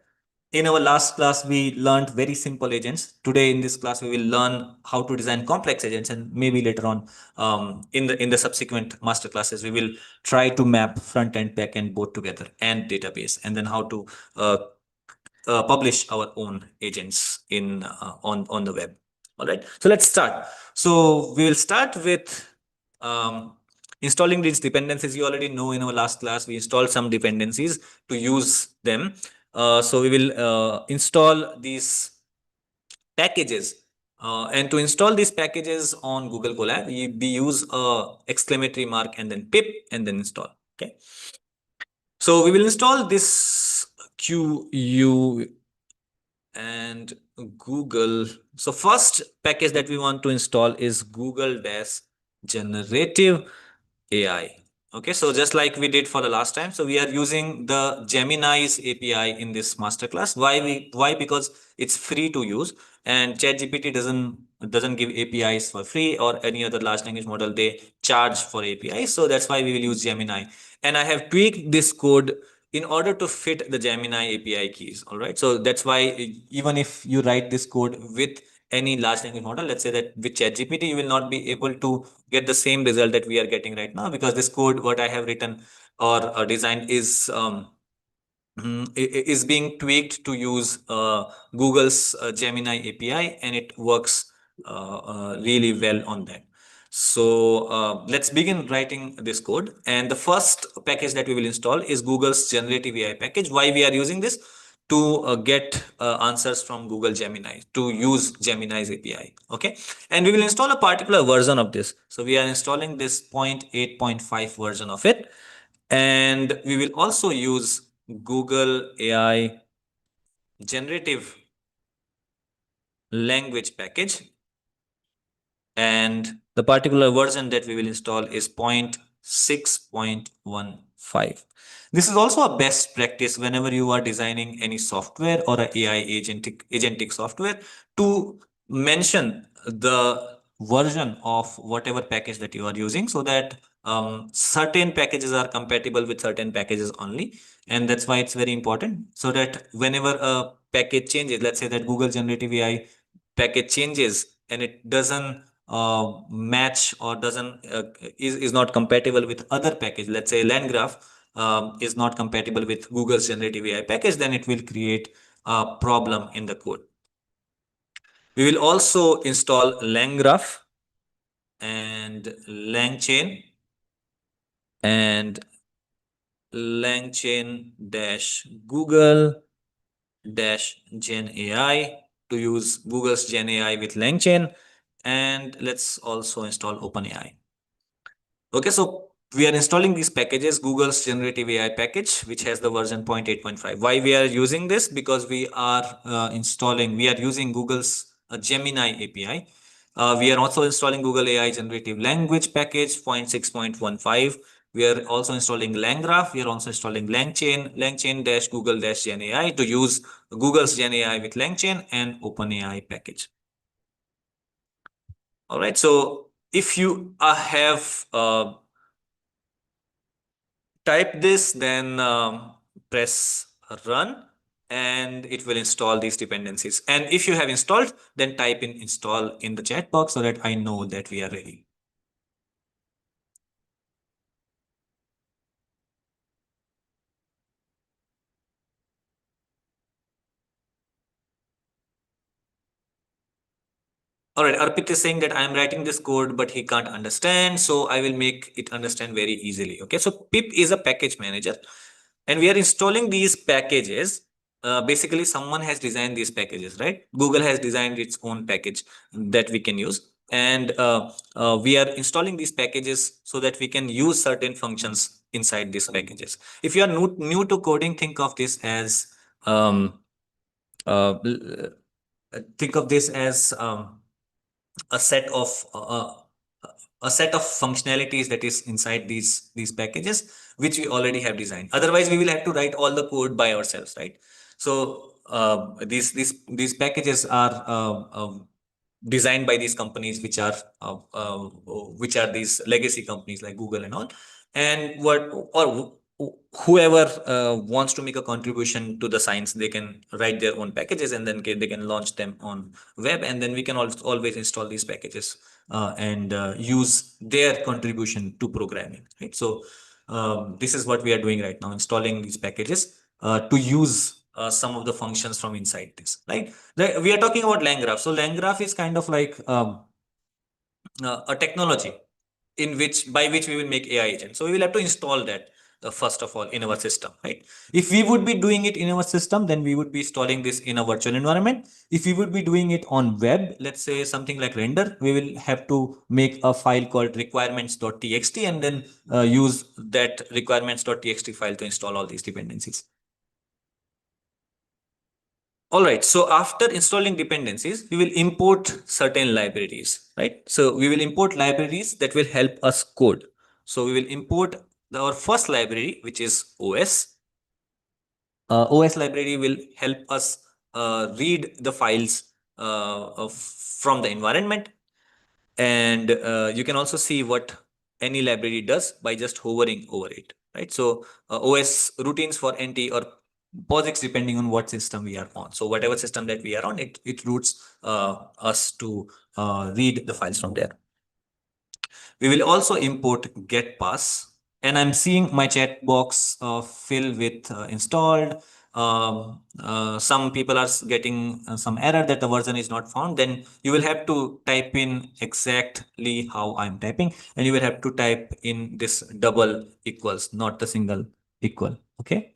Speaker 4: In our last class, we learned very simple agents. Today, in this class, we will learn how to design complex agents, and maybe later on, in the subsequent master classes, we will try to map front end, back end both together and database, and then how to uh, publish our own agents in on the web. All right. So let's start. So we will start with installing these dependencies. You already know in our last class we installed some dependencies to use them. So we will install these packages. And to install these packages on Google Colab, we use a exclamatory mark and then pip and then install. Okay. So we will install this QU and Google. So first package that we want to install is Google Dash Generative AI. Okay, so just like we did for the last time, so we are using the Gemini's API in this masterclass. Why? Because it's free to use, and ChatGPT doesn't give APIs for free, or any other large language model. They charge for APIs, so that's why we will use Gemini. And I have tweaked this code in order to fit the Gemini API keys. All right, so that's why even if you write this code with any large language model, let's say that with ChatGPT, you will not be able to get the same result that we are getting right now, because this code what I have written or designed is being tweaked to use Google's Gemini API, and it works really well on that. So let's begin writing this code. And the first package that we will install is Google's generative AI package. Why we are using this? To get answers from Google Gemini, to use Gemini's API. Okay. And we will install a particular version of this. So we are installing this 0.8.5 version of it. And we will also use Google AI generative language package. And the particular version that we will install is 0.6.15. 5. This is also a best practice whenever you are designing any software or a AI agentic software, to mention the version of whatever package that you are using, so that certain packages are compatible with certain packages only. And that's why it's very important, so that whenever a package changes, let's say that Google Generative AI package changes and it doesn't match or doesn't is not compatible with other package, let's say LangGraph is not compatible with Google's generative AI package, then it will create a problem in the code. We will also install LangGraph and LangChain and LangChain dash Google dash Gen AI to use Google's Gen AI with LangChain. And let's also install OpenAI. Okay, so we are installing these packages, Google's generative AI package, which has the version 0.8.5. Why we are using this? Because we are using Google's Gemini API. We are also installing Google AI generative language package 0.6.15. We are also installing LangGraph. We are also installing LangChain dash Google dash Gen AI to use Google's Gen AI with LangChain and OpenAI package. All right, so if you have type this, then press run and it will install these dependencies. And if you have installed, then type in install in the chat box so that I know that we are ready. All right, Arpit is saying that I'm writing this code, but he can't understand. So I will make it understand very easily. Okay, so pip is a package manager and we are installing these packages. Basically, someone has designed these packages, right? Google has designed its own package that we can use. And we are installing these packages so that we can use certain functions inside these packages. If you are new to coding, uh, think of this as a set of functionalities that is inside these packages, which we already have designed. Otherwise we will have to write all the code by ourselves, right? So these packages are designed by these companies, which are these legacy companies like Google and all. And whoever wants to make a contribution to the science, they can write their own packages and then they can launch them on web, and then we can always install these packages and use their contribution to programming, right? So this is what we are doing right now, installing these packages to use some of the functions from inside this, right? We are talking about LangGraph. So LangGraph is kind of like a technology in which by which we will make AI agents. So we will have to install that first of all in our system, right? If we would be doing it in our system, then we would be installing this in a virtual environment. If we would be doing it on web, let's say something like render, we will have to make a file called requirements.txt and then use that requirements.txt file to install all these dependencies. All right, so after installing dependencies, we will import certain libraries, right? So we will import libraries that will help us code. So we will import our first library, which is OS. OS library will help us read the files from the environment. And you can also see what any library does by just hovering over it, right? So OS routines for NT or POSIX depending on what system we are on. So whatever system that we are on, it routes us to read the files from there. We will also import getPass, and I'm seeing my chat box fill with installed. Some people are getting some error that the version is not found. Then you will have to type in exactly how I'm typing, and you will have to type in this double equals, not the single equal. Okay.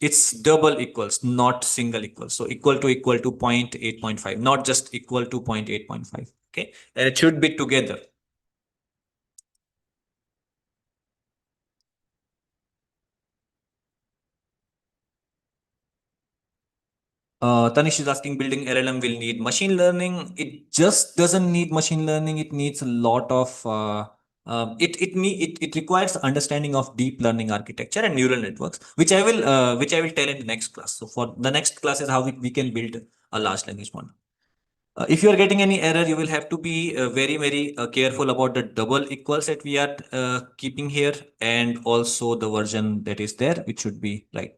Speaker 4: It's double equals, not single equals. So equal to 0.8.5, not just equal to 0.8.5. Okay, and it should be together. Tanish is asking, building LLM will need machine learning. It just doesn't need machine learning. It needs a lot of it requires understanding of deep learning architecture and neural networks, which I will tell in the next class. So for the next class is how we can build a large language model. If you are getting any error, you will have to be very careful about the double equals that we are keeping here, and also the version that is there, which should be right.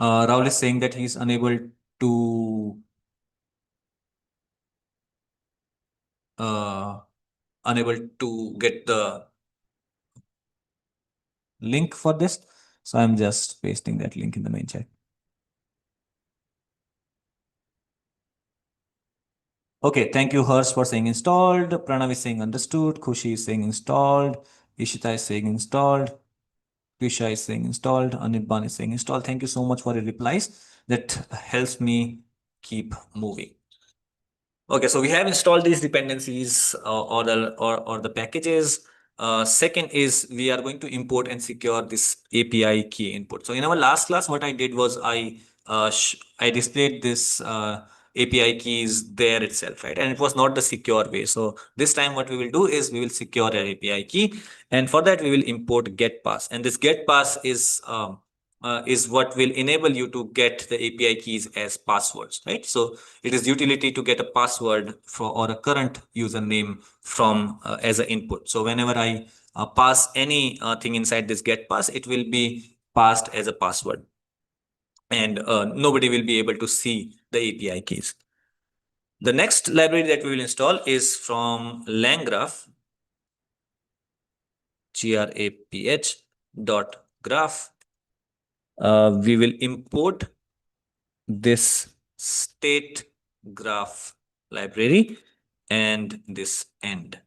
Speaker 4: Rahul is saying that he's unable to get the link for this. So I'm just pasting that link in the main chat. Okay, thank you, Hers, for saying installed. Pranav is saying understood. Khushi is saying installed. Ishita is saying installed. Krisha is saying installed. Anirban is saying installed. Thank you so much for your replies. That helps me keep moving. Okay, so we have installed these dependencies or the packages. Second is we are going to import and secure this API key input. So in our last class, what I did was I displayed this API keys there itself, right? And it was not the secure way. So this time what we will do is we will secure an API key, and for that we will import get pass. And this get pass is what will enable you to get the API keys as passwords, right? So it is utility to get a password or a current username from as an input. So whenever I pass any thing inside this get pass, it will be passed as a password, and nobody will be able to see the API keys. The next library that we will install is from LangGraph, graph dot graph. We will import this state graph library and this end.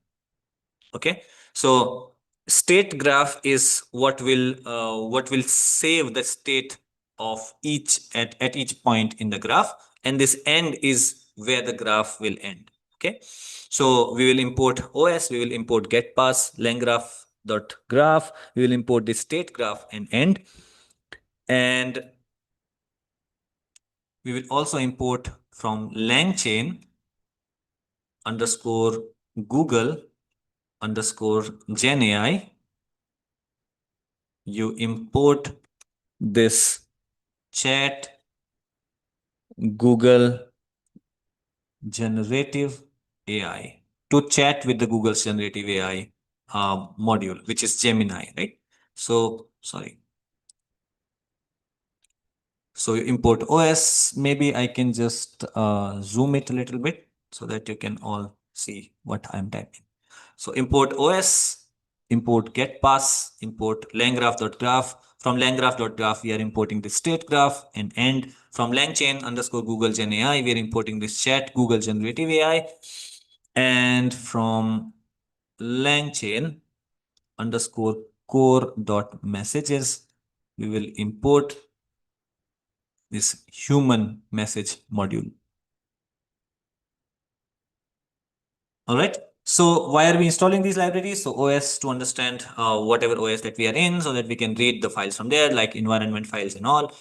Speaker 4: Okay, so state graph is what will save the state of at each point in the graph, and this end is where the graph will end. Okay, so we will import OS, we will import getPass, langgraph.graph, we will import the state graph and end, and we will also import from langchain underscore Google underscore GenAI. You import this chat Google generative AI to chat with the Google's generative AI module, which is Gemini, right? So, sorry. So you import OS. Maybe I can just zoom it a little bit so that you can all see what I'm typing. So import OS, import getPass, import langgraph.graph. From langgraph.graph, we are importing the state graph and end. From langchain underscore Google Gen AI, we are importing this chat Google generative AI. And from langchain underscore core.messages, we will import this human message module. All right. So why are we installing these libraries? So OS to understand whatever OS that we are in, so that we can read the files from there, like environment files and all.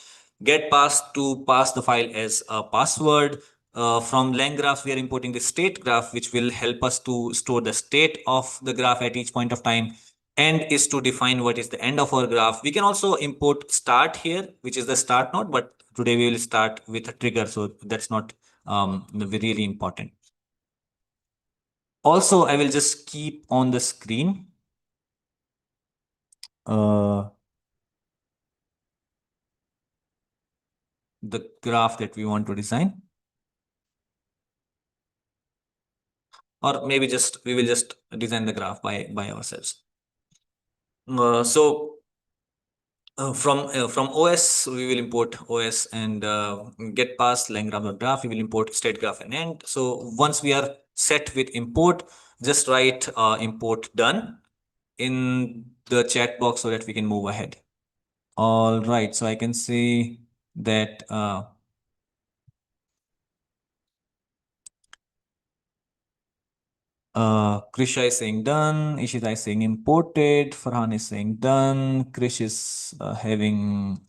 Speaker 4: Get pass to pass the file as a password. From langgraph, we are importing the state graph, which will help us to store the state of the graph at each point of time. End is to define what is the end of our graph. We can also import start here, which is the start node, but today we will start with a trigger, so that's not really important. Also, I will just keep on the screen the graph that we want to design. Or maybe we will just design the graph by ourselves. From OS, we will import OS and get past langgraph.graph, we will import state graph and end. So once we are set with import, just write import done in the chat box so that we can move ahead. All right, so I can see that Krisha is saying done, Ishita is saying imported, Farhan is saying done, Krish is having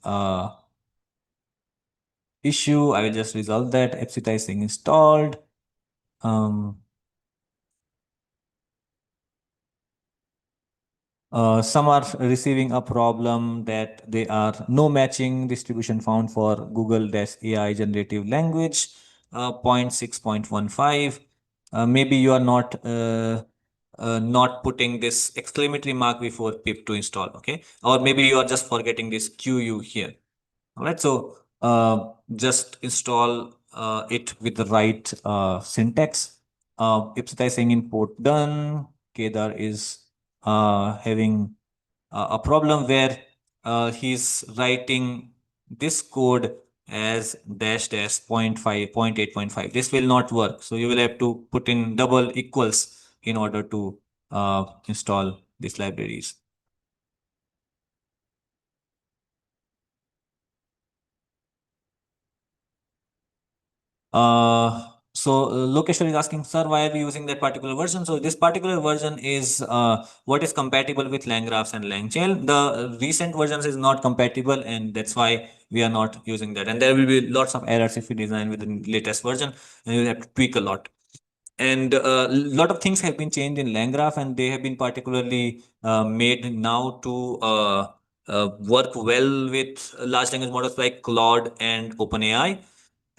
Speaker 4: issue. I will just resolve that. Epsita is saying installed. Some are receiving a problem that they are no matching distribution found for Google-AI generative language 0.6.15. Maybe you are not putting this exclamatory mark before pip to install, okay? Or maybe you are just forgetting this QU here. All right, so just install it with the right syntax. Ipsita is saying import done. Kedar is having a problem where he's writing this code as dash dash 0.5, 0.8.5. This will not work. So you will have to put in double equals in order to install these libraries. Lokeshwar is asking, sir, why are we using that particular version? So this particular version is what is compatible with LangGraphs and LangChain. The recent versions is not compatible, and that's why we are not using that. And there will be lots of errors if we design with the latest version, and you will have to tweak a lot. And a lot of things have been changed in LangGraph, and they have been particularly made now to work well with large language models like Claude and OpenAI,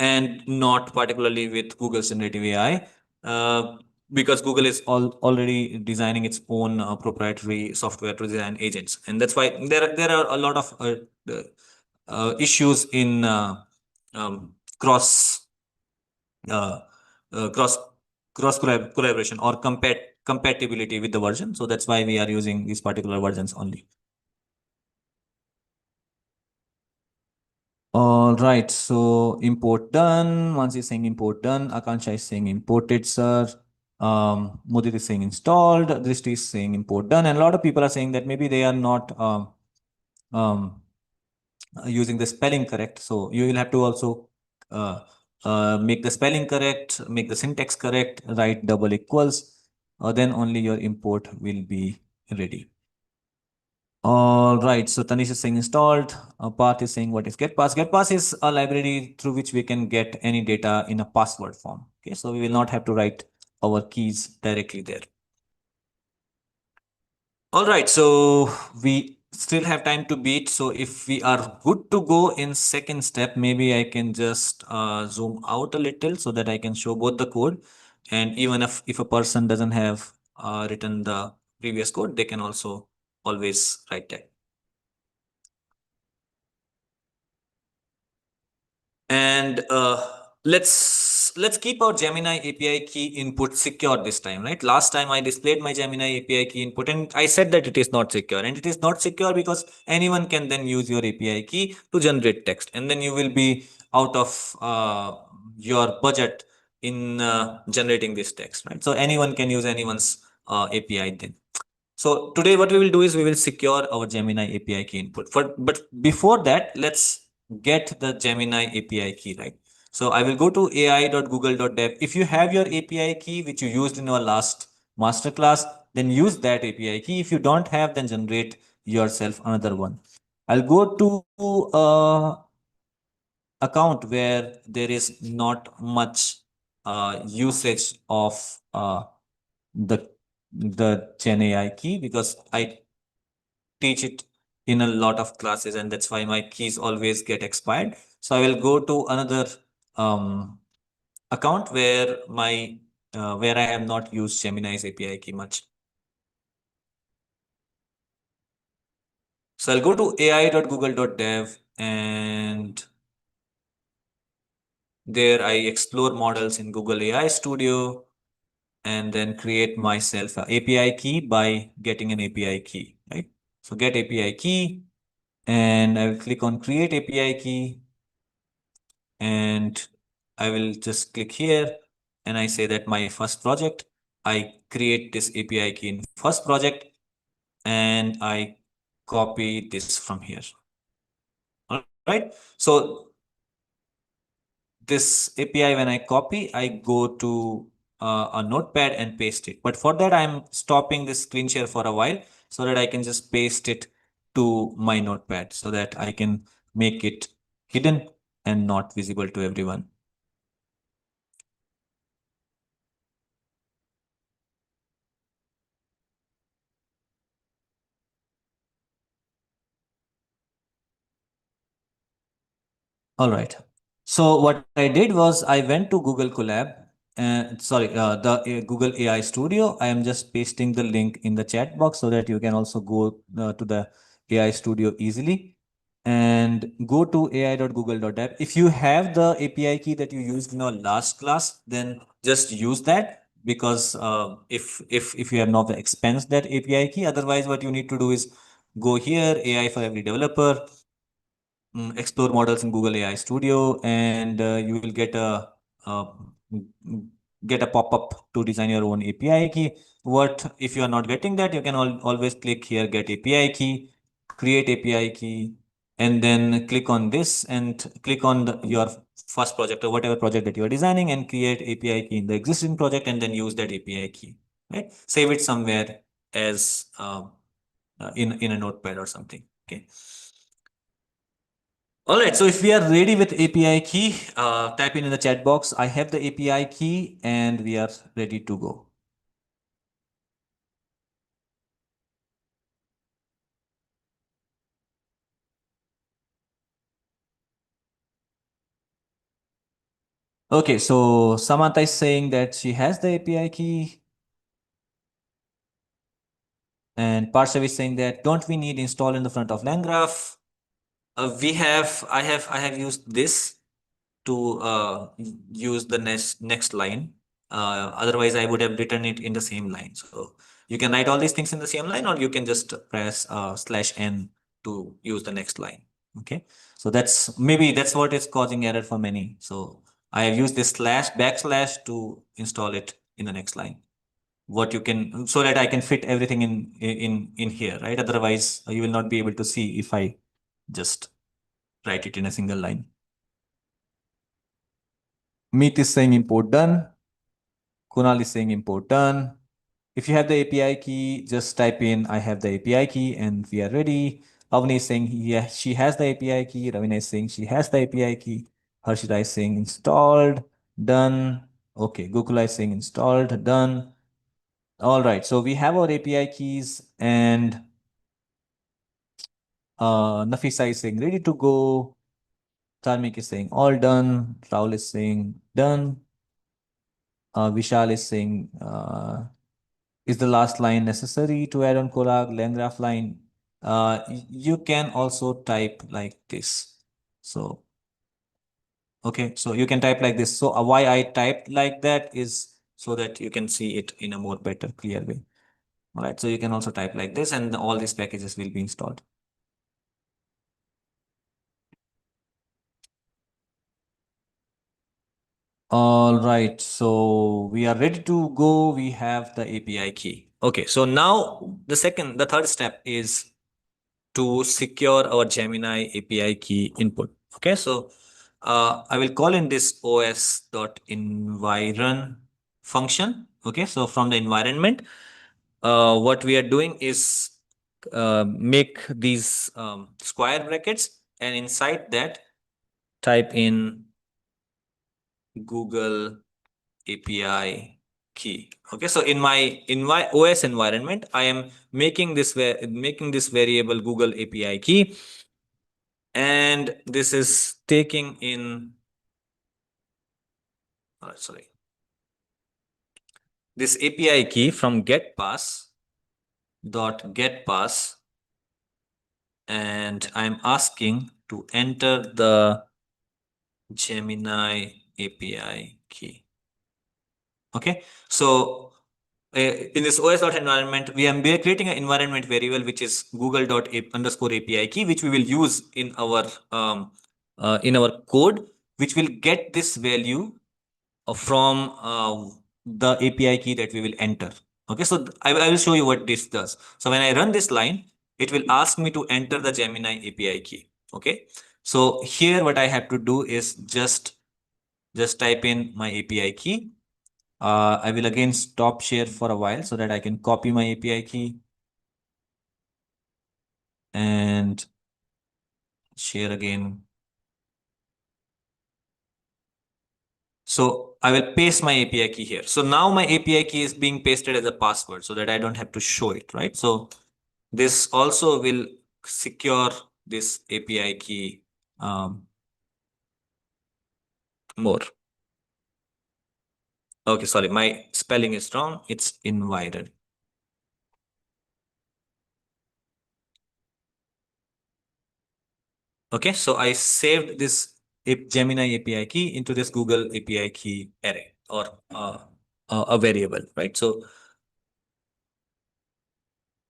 Speaker 4: and not particularly with Google's generative AI, because Google is already designing its own proprietary software to design agents, and that's why there are a lot of issues in cross uh, uh, cross collaboration or compatibility with the version. So that's why we are using these particular versions only. All right, so import done. Once is saying import done. Akansha is saying imported, sir. Mudit is saying installed. Drishti is saying import done. And a lot of people are saying that maybe they are not um, using the spelling correct. So you will have to also make the spelling correct, make the syntax correct, write double equals. Then only your import will be ready. All right, so Tanish is saying installed. Path is saying what is getPass. GetPass is a library through which we can get any data in a password form. Okay, so we will not have to write our keys directly there. All right, so we still have time to beat. So if we are good to go in second step, maybe I can just zoom out a little so that I can show both the code. And even if a person doesn't have written the previous code, they can also always write that. And let's keep our Gemini API key input secure this time, right? Last time I displayed my Gemini API key input and I said that it is not secure, and it is not secure because anyone can then use your API key to generate text, and then you will be out of your budget in generating this text, right? So anyone can use anyone's API then. So today what we will do is we will secure our Gemini API key input. But before that, let's get the Gemini API key, right? So I will go to ai.google.dev. If you have your API key, which you used in our last masterclass, then use that API key. If you don't have, then generate yourself another one. I'll go to account where there is not much usage of the Gen AI key, because I teach it in a lot of classes, and that's why my keys always get expired. So I will go to another account where I have not used Gemini's API key much. So I'll go to ai.google.dev, and there I explore models in Google AI Studio, and then create myself an API key by getting an API key, right? So get API key, and I will click on create API key, and I will just click here, and I say that my first project, I create this API key in first project, and I copy this from here. All right. So this API, when I copy, I go to a notepad and paste it. But for that, I'm stopping this screen share for a while so that I can just paste it to my notepad so that I can make it hidden and not visible to everyone. All right. So what I did was I went to Google Colab, the Google AI Studio. I am just pasting the link in the chat box so that you can also go to the AI Studio easily and go to ai.google.app. If you have the API key that you used in our last class, then just use that because if you have not expensed that API key, otherwise what you need to do is go here, AI for every developer, explore models in Google AI Studio, and you will uh, mm, get a pop-up to design your own API key. What if you are not getting that? You can always click here, get API key, create API key, and then click on this and click on your first project or whatever project that you are designing and create API key in the existing project and then use that API key. Right? Save it somewhere as in a notepad or something. Okay. All right, so if we are ready with API key, type in the chat box. I have the API key and we are ready to go. Okay, so Samantha is saying that she has the API key. And Parsha is saying that don't we need install in the front of LangGraph? I have used this to use the next line. Otherwise, I would have written it in the same line. So you can write all these things in the same line, or you can just press /n to use the next line. Okay, so that's what is causing error for many. So I have used this /backslash to install it in the next line. What you can so that I can fit everything in here, right? Otherwise, you will not be able to see if I just write it in a single line. Meet is saying import done. Kunal is saying import done. If you have the API key, just type in I have the API key and we are ready. Avni is saying she has the API key. Ravina is saying she has the API key. Harshita is saying installed, done. Okay, Gokula is saying installed, done. All right, so we have our API keys and Nafisa is saying ready to go. Tarmik is saying all done. Raul is saying done. Vishal is saying is the last line necessary to add on Colab LangGraph line? You can also type like this. So, okay, so you can type like this. So why I typed like that is so that you can see it in a more better, clear way. All right, so you can also type like this and all these packages will be installed. All right, so we are ready to go. We have the API key. Okay, so now the third step is to secure our Gemini API key input. Okay, so I will call in this os.environ function. Okay, so from the environment, what we are doing is make these square brackets, and inside that type in Google API key. Okay, so in my OS environment, I am making this variable Google API key, and this is taking in sorry, this API key from getPass, and I'm asking to enter the Gemini API key. Okay, so in this os.environment, we are creating an environment variable which is google._API key, which we will use in our code, which will get this value from the API key that we will enter. Okay, so I will show you what this does. So when I run this line, it will ask me to enter the Gemini API key. Okay, so here what I have to do is just type in my API key. I will again stop share for a while so that I can copy my API key and share again. So I will paste my API key here. So now my API key is being pasted as a password so that I don't have to show it, right? So this also will secure this API key more. Okay, sorry, my spelling is wrong. It's invited. Okay, so I saved this Gemini API key into this Google API key array, or a variable, right? So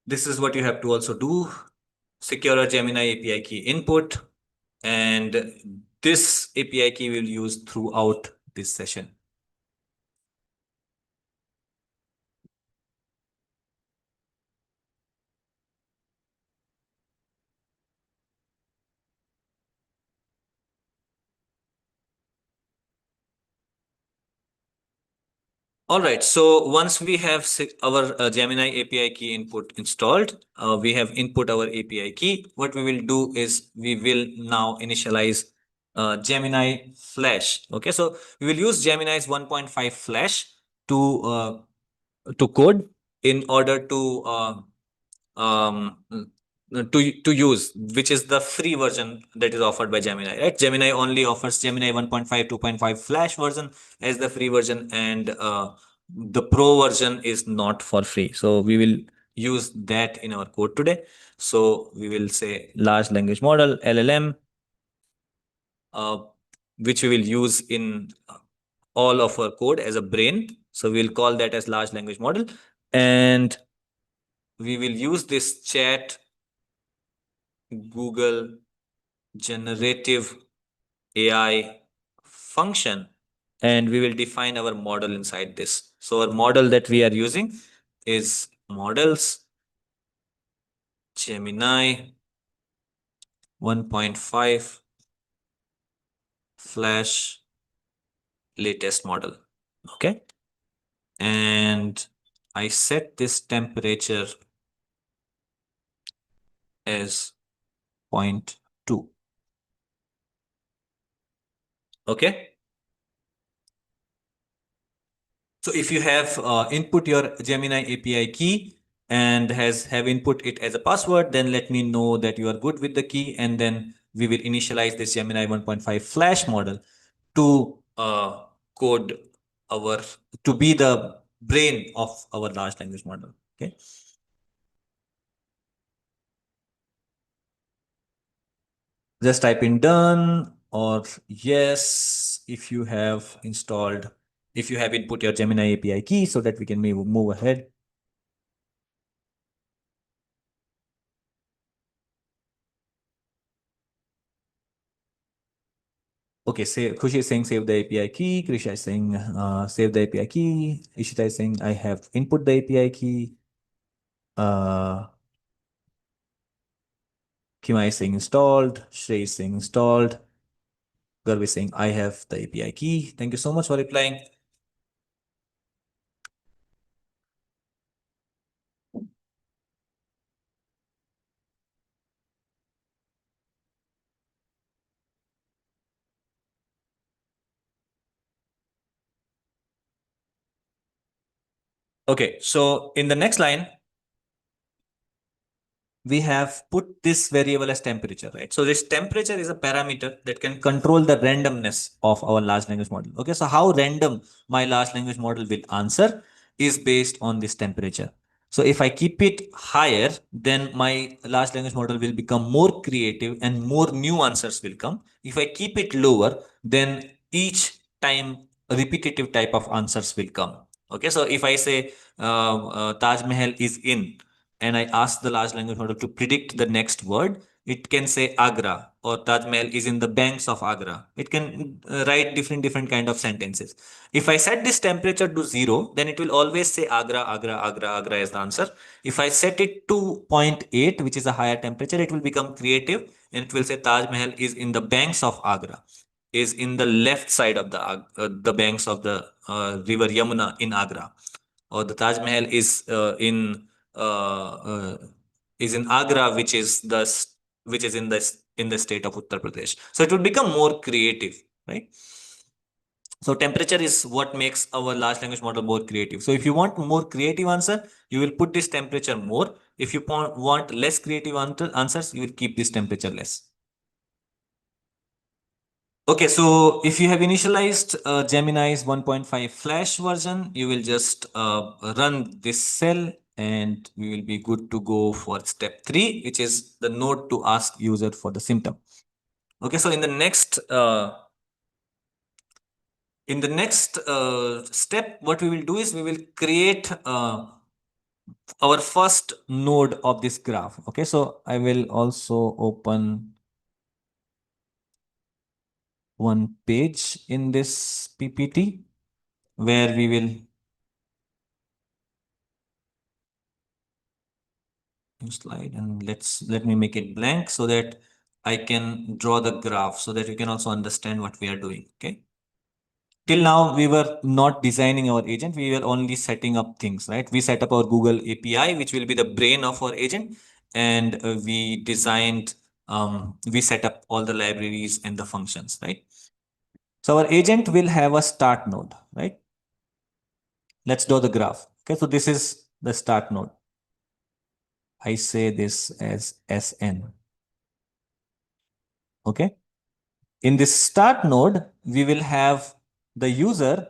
Speaker 4: this is what you have to also do. Secure a Gemini API key input, and this API key will use throughout this session. All right, so once we have our Gemini API key input installed, we have input our API key. What we will do is we will now initialize Gemini Flash. Okay, so we will use Gemini's 1.5 Flash to code in order to to use, which is the free version that is offered by Gemini, right? Gemini only offers Gemini 1.5, 2.5 Flash version as the free version, and the pro version is not for free. So we will use that in our code today. So we will say large language model, LLM, uh, which we will use in all of our code as a brain. So we'll call that as large language model, and we will use this chat Google generative AI function, and we will define our model inside this. So our model that we are using is models Gemini 1.5 Flash latest model. Okay. And I set this temperature as 0.2. Okay. So if you have input your Gemini API key and have input it as a password, then let me know that you are good with the key, and then we will initialize this Gemini 1.5 Flash model to code our to be the brain of our large language model. Okay. Just type in done or yes if you have installed, if you have input your Gemini API key, so that we can move ahead. Okay, Khushi is saying save the API key. Krisha is saying save the API key. Ishita is saying I have input the API key. Kima is saying installed. Shrey is saying installed. Garv is saying I have the API key. Thank you so much for replying. Okay, so in the next line, we have put this variable as temperature, right? So this temperature is a parameter that can control the randomness of our large language model. Okay, so how random my large language model will answer is based on this temperature. So if I keep it higher, then my large language model will become more creative and more new answers will come. If I keep it lower, then each time repetitive type of answers will come. Okay, so if I say Taj Mahal is in, and I ask the large language model to predict the next word, it can say Agra, or Taj Mahal is in the banks of Agra. It can write different kind of sentences. If I set this temperature to 0, then it will always say Agra, Agra, Agra, Agra as the answer. If I set it to 0.8, which is a higher temperature, it will become creative and it will say Taj Mahal is in the banks of Agra, is in the left side of the banks of the river Yamuna in Agra, or the Taj Mahal uh, uh, is in Agra, which is in the state of Uttar Pradesh. So it will become more creative, right? So temperature is what makes our large language model more creative. So if you want more creative answer, you will put this temperature more. If you want less creative answers, you will keep this temperature less. Okay, so if you have initialized Gemini's 1.5 Flash version, you will just run this cell and we will be good to go for step 3, which is the node to ask user for the symptom. Okay, so in the next step, what we will do is we will create our first node of this graph. Okay, so I will also open one page in this PPT where we will slide, and let me make it blank so that I can draw the graph so that you can also understand what we are doing. Okay. Till now, we were not designing our agent. We were only setting up things, right? We set up our Google API, which will be the brain of our agent. And we set up all the libraries and the functions, right? So our agent will have a start node, right? Let's draw the graph. Okay, so this is the start node. I say this as SN. Okay. In this start node, we will have the user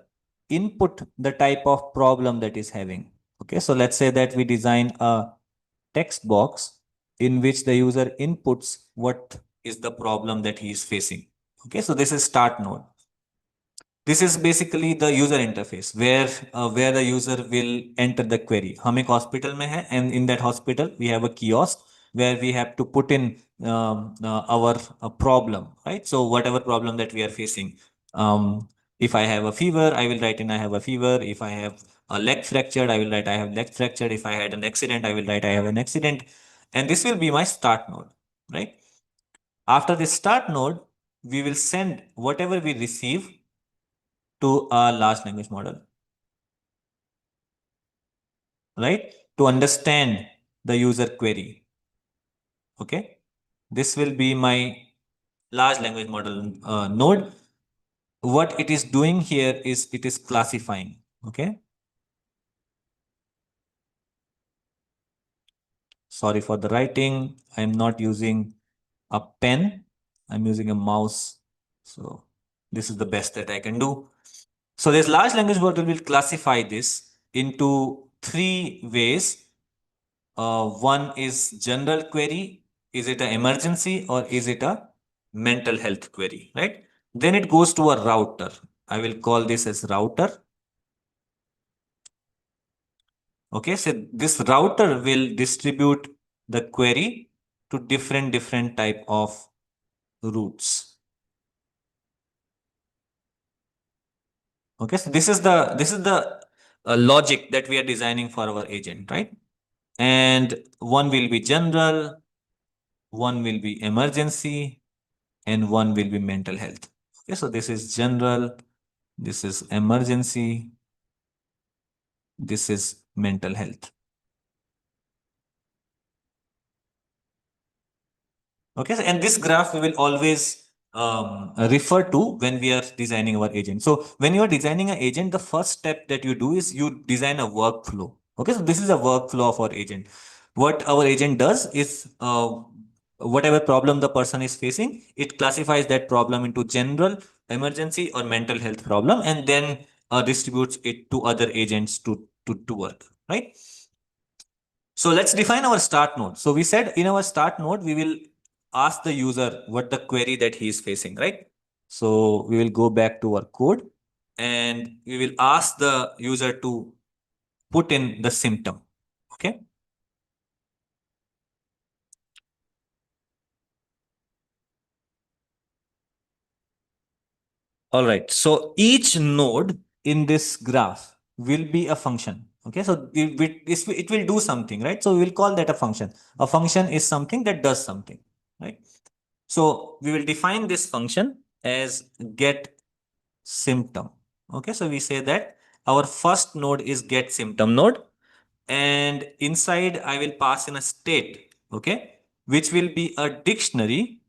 Speaker 4: input the type of problem that is having. Okay, so let's say that we design a text box in which the user inputs what is the problem that he is facing. Okay, so this is start node. This is basically the user interface where the user will enter the query. हम एक hospital में है, and in that hospital we have a kiosk where we have to put in our problem, right? So whatever problem that we are facing, if I have a fever, I will write in I have a fever. If I have a leg fractured, I will write I have leg fractured. If I had an accident, I will write I have an accident, and this will be my start node, right? After this start node, we will send whatever we receive to a large language model, right? To understand the user query. Okay. This will be my large language model node. What it is doing here is it is classifying. Okay. Sorry for the writing. I'm not using a pen. I'm using a mouse. So this is the best that I can do. So this large language model will classify this into 3 ways. One is general query. Is it an emergency or is it a mental health query, right? Then it goes to a router. I will call this as router. Okay, so this router will distribute the query to different type of routes. Okay, so this is the logic that we are designing for our agent, right? And one will be general, one will be emergency, and one will be mental health. Okay, so this is general, this is emergency, this is mental health. Okay, so, and this graph we will always refer to when we are designing our agent. So when you are designing an agent, the first step that you do is you design a workflow. Okay, so this is a workflow of our agent. What our agent does is whatever problem the person is facing, it classifies that problem into general, emergency, or mental health problem, and then distributes it to other agents to work, right? So let's define our start node. So we said in our start node, we will ask the user what the query that he is facing, right? So we will go back to our code and we will ask the user to put in the symptom. Okay. All right. So each node in this graph will be a function. Okay. So it will do something, right? So we will call that a function. A function is something that does something, right? So we will define this function as get symptom. Okay. So we say that our first node is get symptom node, and inside I will pass in a state. Okay. Which will be a dictionary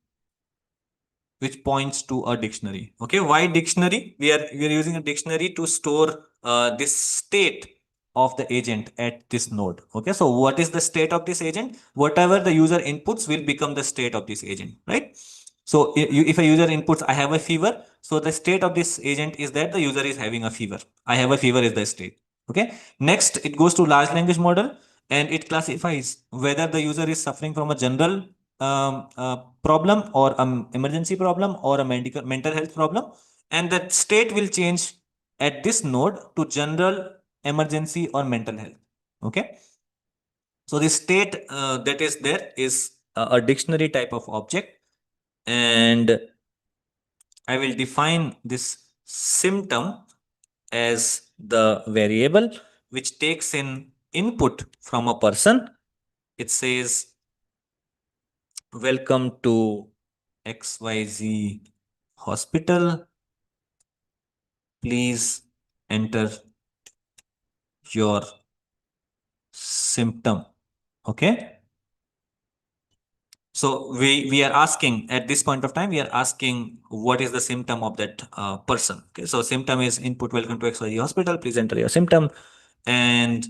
Speaker 4: which points to a dictionary. Okay, why dictionary? We are using a dictionary to store this state of the agent at this node. Okay, so what is the state of this agent? Whatever the user inputs will become the state of this agent, right? So if a user inputs, I have a fever. So the state of this agent is that the user is having a fever. I have a fever is the state. Okay. Next, it goes to large language model and it classifies whether the user is suffering from a general problem or emergency problem or a mental health problem. And that state will change at this node to general, emergency, or mental health. Okay. So the state that is there is a dictionary type of object, and I will define this symptom as the variable which takes in input from a person. It says, welcome to XYZ hospital. Please enter your symptom. Okay. So we are asking at this point of time, we are asking what is the symptom of that person. Okay, so symptom is input, welcome to XYZ hospital, please enter your symptom. And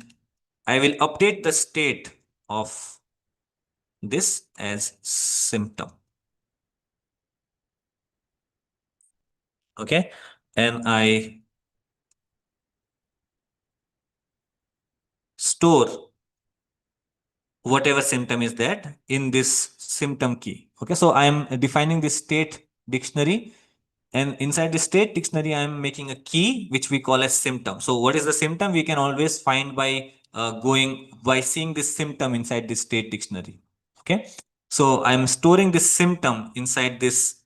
Speaker 4: I will update the state of this as symptom. Okay, and I store whatever symptom is that in this symptom key. Okay, so I am defining this state dictionary, and inside the state dictionary I am making a key which we call as symptom. So what is the symptom? We can always find by going by seeing this symptom inside this state dictionary. Okay, so I am storing this symptom inside this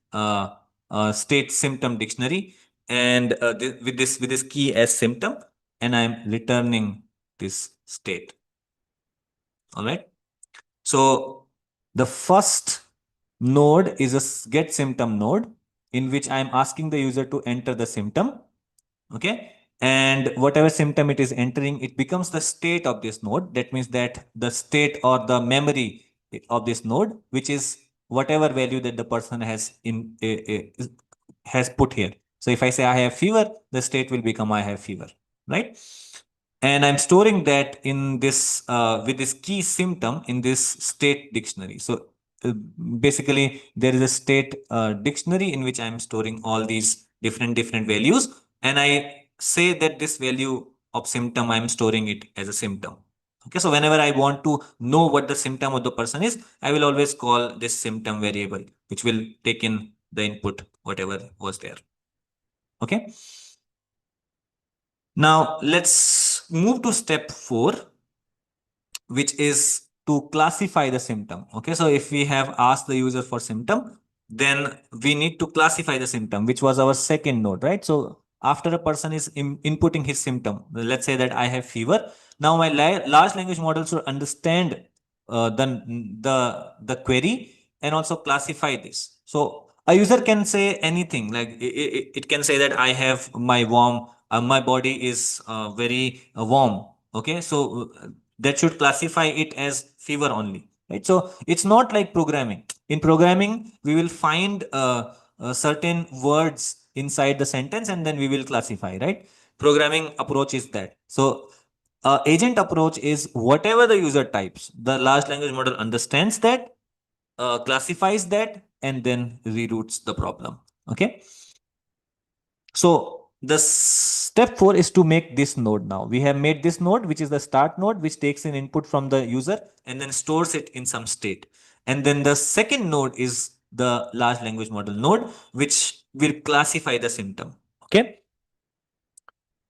Speaker 4: state symptom dictionary, and with this key as symptom, and I am returning this state. All right. So the first node is a get symptom node in which I am asking the user to enter the symptom. Okay. And whatever symptom it is entering, it becomes the state of this node. That means that the state or the memory of this node, which is whatever value that the person has has put here. So if I say I have fever, the state will become I have fever, right? And I'm storing that in this with this key symptom in this state dictionary. So basically there is a state dictionary in which I'm storing all these different values, and I say that this value of symptom I'm storing it as a symptom. Okay, so whenever I want to know what the symptom of the person is, I will always call this symptom variable, which will take in the input whatever was there. Okay. Now let's move to step 4, which is to classify the symptom. Okay, so if we have asked the user for symptom, then we need to classify the symptom, which was our second node, right? So after a person is inputting his symptom, let's say that I have fever. Now my large language model should understand the query and also classify this. So a user can say anything, like it can say that I have my body is very warm. Okay, so that should classify it as fever only, right? So it's not like programming. In programming, we will find certain words inside the sentence and then we will classify, right? Programming approach is that. So agent approach is whatever the user types, the large language model understands that, classifies that, and then reroutes the problem. Okay. So the step 4 is to make this node. Now we have made this node, which is the start node, which takes in input from the user and then stores it in some state. And then the second node is the large language model node, which will classify the symptom. Okay.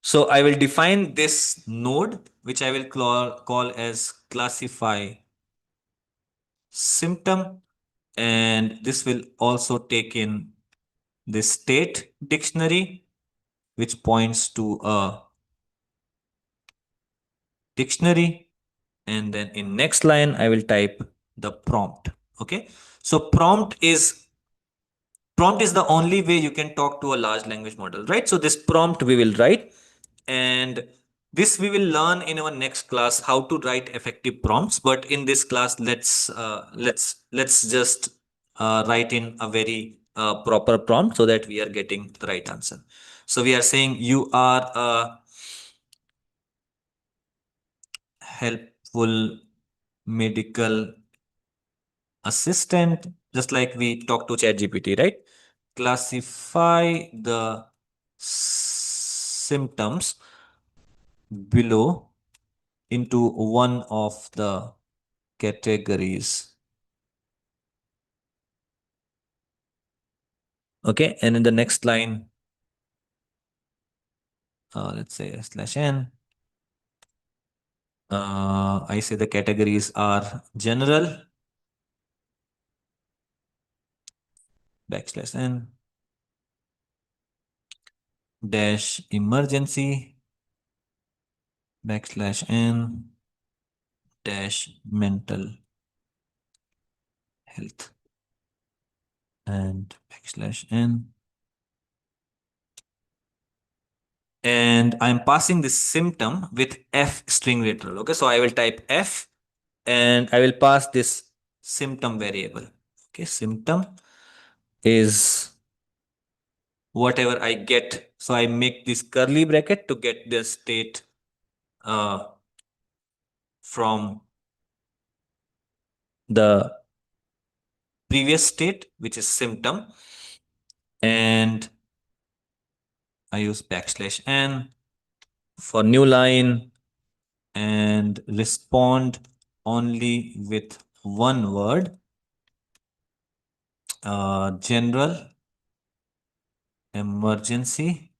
Speaker 4: So I will define this node, which I will call as classify symptom. And this will also take in the state dictionary, which points to a dictionary. And then in next line, I will type the prompt. Okay. So prompt is the only way you can talk to a large language model, right? So this prompt we will write, and this we will learn in our next class how to write effective prompts. But in this class, let's just write in a very proper prompt so that we are getting the right answer. So we are saying you are a helpful medical assistant just like we talk to ChatGPT, right? Classify the symptoms below into one of the categories. Okay, and in the next line, let's say /n. I say the categories are general, /n, dash emergency, /n, dash mental health, and /n. And I'm passing this symptom with F string literal. Okay, so I will type F and I will pass this symptom variable. Okay, symptom is whatever I get. So I make this curly bracket to get the state from the previous state, which is symptom. And I use /n for new line and respond only with one word, general, emergency,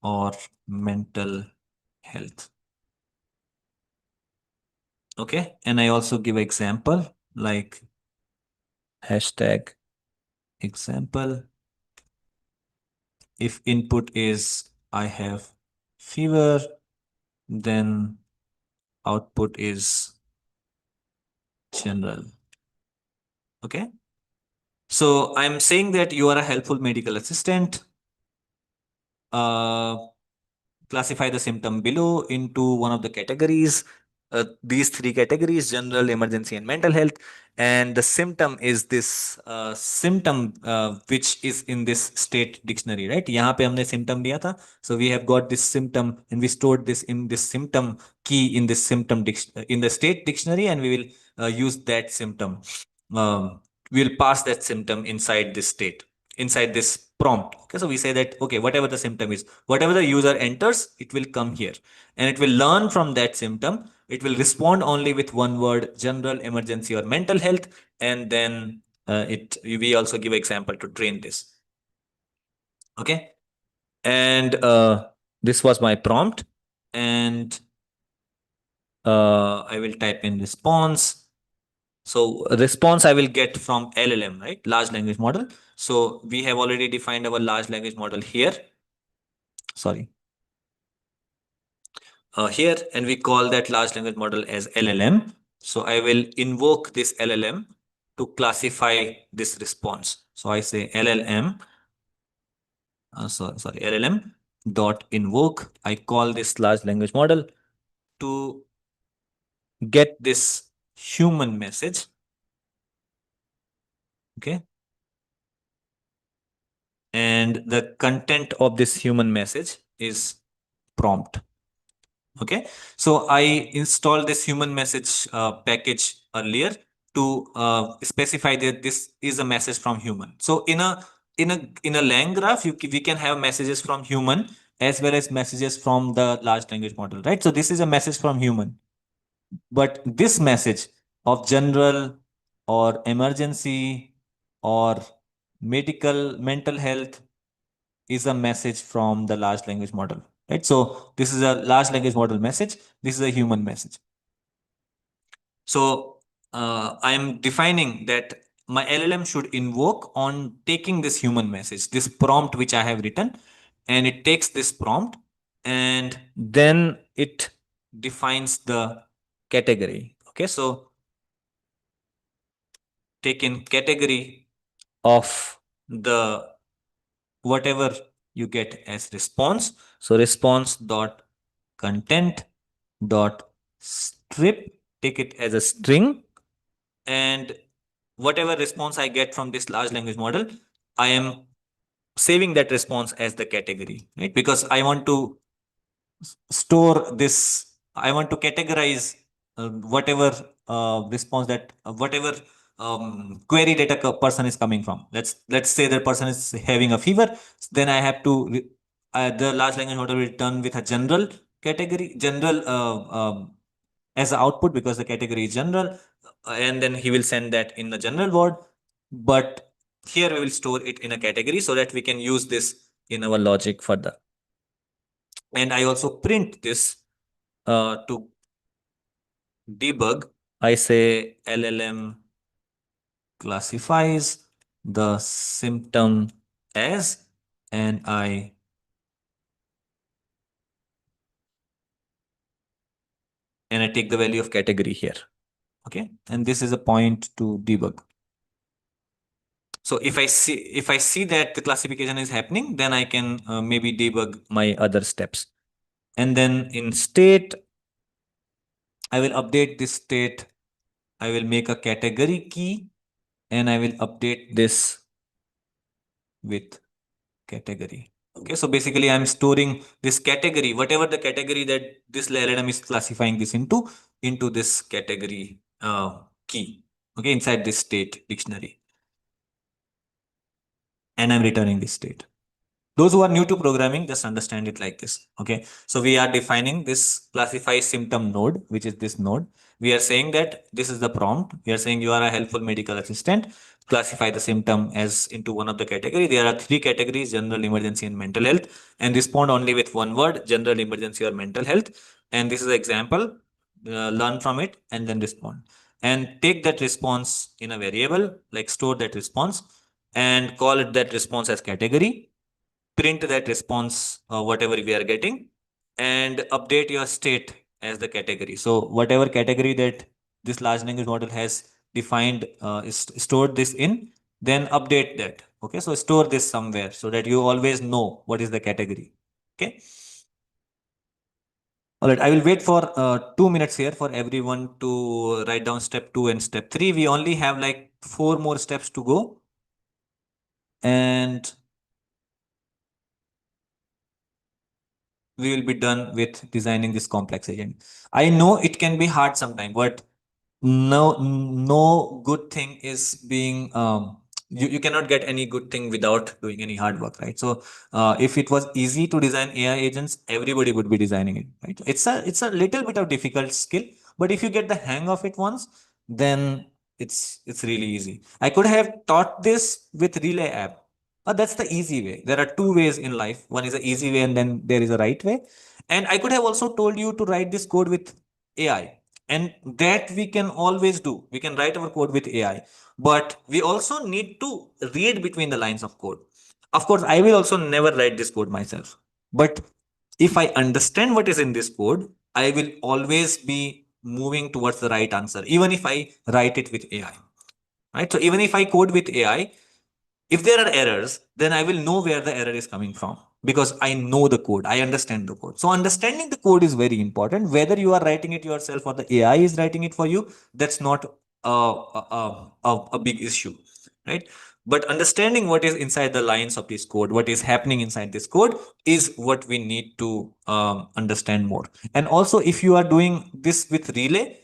Speaker 4: or mental health. Okay, and I also give example like hashtag example. If input is I have fever, then output is general. Okay, so I'm saying that you are a helpful medical assistant. Classify the symptom below into one of the categories. These three categories: general, emergency, and mental health. And the symptom is this symptom which is in this state dictionary, right? यहाँ पे हमने symptom दिया था. So we have got this symptom and we stored this in this symptom key in this symptom in the state dictionary, and we will use that symptom. We'll pass that symptom inside this state, inside this prompt. Okay, so we say that, okay, whatever the symptom is, whatever the user enters, it will come here and it will learn from that symptom. It will respond only with one word: general, emergency, or mental health. And then we also give example to train this. Okay, and this was my prompt, and I will type in response. So response I will get from LLM, right? Large language model. So we have already defined our large language model here. Sorry. Here, and we call that large language model as LLM. So I will invoke this LLM to classify this response. So I say LLM, sorry, LLM dot invoke. I call this large language model to get this human message. Okay. And the content of this human message is prompt. Okay, so I installed this human message package earlier to specify that this is a message from human. So in a LangGraph, we can have messages from human as well as messages from the large language model, right? So this is a message from human, but this message of general or emergency or mental health is a message from the large language model, right? So this is a large language model message. This is a human message. So I am defining that my LLM should invoke on taking this human message, this prompt which I have written, and it takes this prompt and then it defines the category. Okay, so take in category of the whatever you get as response. So response dot content dot strip, take it as a string, and whatever response I get from this large language model, I am saving that response as the category, right? Because I want to store this, I want to categorize whatever response that whatever query that a person is coming from. Let's say that person is having a fever. Then I have to the large language model will return with a general category, general as an output because the category is general, and then he will send that in the general word. But here we will store it in a category so that we can use this in our logic further. And I also print this to debug. I say LLM classifies the symptom as, and I take the value of category here. Okay, and this is a point to debug. So if I see that the classification is happening, then I can maybe debug my other steps. And then in state, I will update this state. I will make a category key and I will update this with category. Okay, so basically I'm storing this category, whatever the category that this LLM is classifying this into this category key. Okay, inside this state dictionary. And I'm returning this state. Those who are new to programming, just understand it like this. Okay, so we are defining this classify symptom node, which is this node. We are saying that this is the prompt. We are saying you are a helpful medical assistant. Classify the symptom as into one of the category. There are three categories: general, emergency, and mental health. And respond only with one word: general, emergency, or mental health. And this is an example. Learn from it and then respond. And take that response in a variable, like store that response, and call it that response as category. Print that response, whatever we are getting, and update your state as the category. So whatever category that this large language model has defined, is stored this in, then update that. Okay, so store this somewhere so that you always know what is the category. Okay. All right, I will wait for 2 minutes here for everyone to write down step 2 and step 3. We only have like 4 more steps to go. And we will be done with designing this complex agent. I know it can be hard sometimes, but no good thing is being you cannot get any good thing without doing any hard work, right? So if it was easy to design AI agents, everybody would be designing it, right? It's a little bit of difficult skill, but if you get the hang of it once, then it's really easy. I could have taught this with Relay app. That's the easy way. There are two ways in life. One is the easy way, and then there is a right way. And I could have also told you to write this code with AI. And that we can always do. We can write our code with AI. But we also need to read between the lines of code. Of course, I will also never write this code myself. But if I understand what is in this code, I will always be moving towards the right answer, even if I write it with AI. Right? So even if I code with AI, if there are errors, then I will know where the error is coming from because I know the code. I understand the code. So understanding the code is very important. Whether you are writing it yourself or the AI is writing it for you, that's not a big issue, right? But understanding what is inside the lines of this code, what is happening inside this code, is what we need to understand more. And also, if you are doing this with Relay,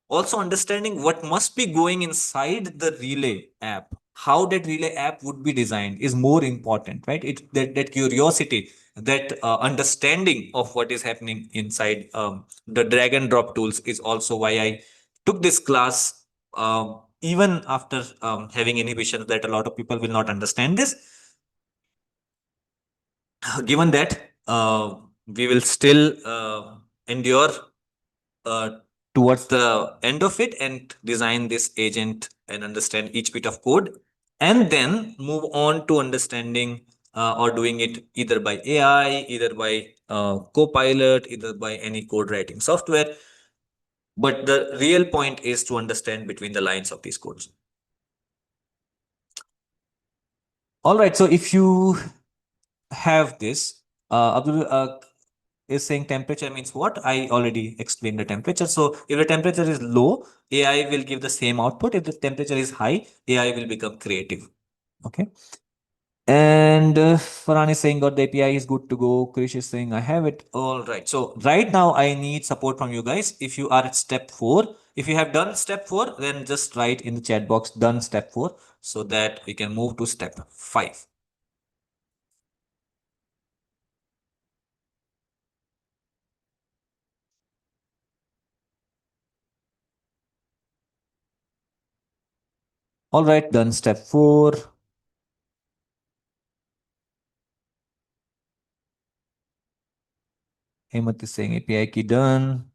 Speaker 4: also understanding what must be going inside the Relay app, how that Relay app would be designed, is more important, right? That curiosity, that understanding of what is happening inside the drag and drop tools is also why I took this class, even after having inhibitions that a lot of people will not understand this. Given that we will still endure uh, towards the end of it and design this agent and understand each bit of code, and then move on to understanding or doing it either by AI, either by Copilot, either by any code writing software. But the real point is to understand between the lines of these codes. All right, so if you have this, Abdul is saying temperature means what? I already explained the temperature. So if the temperature is low, AI will give the same output. If the temperature is high, AI will become creative. Okay. And Farhan is saying got the API is good to go. Krish is saying I have it. All right. So right now I need support from you guys. If you are at step 4, If you have done step 4, then just write in the chat box done step 4 so that we can move to step 5. All right, done step 4. Hemant is saying API key done.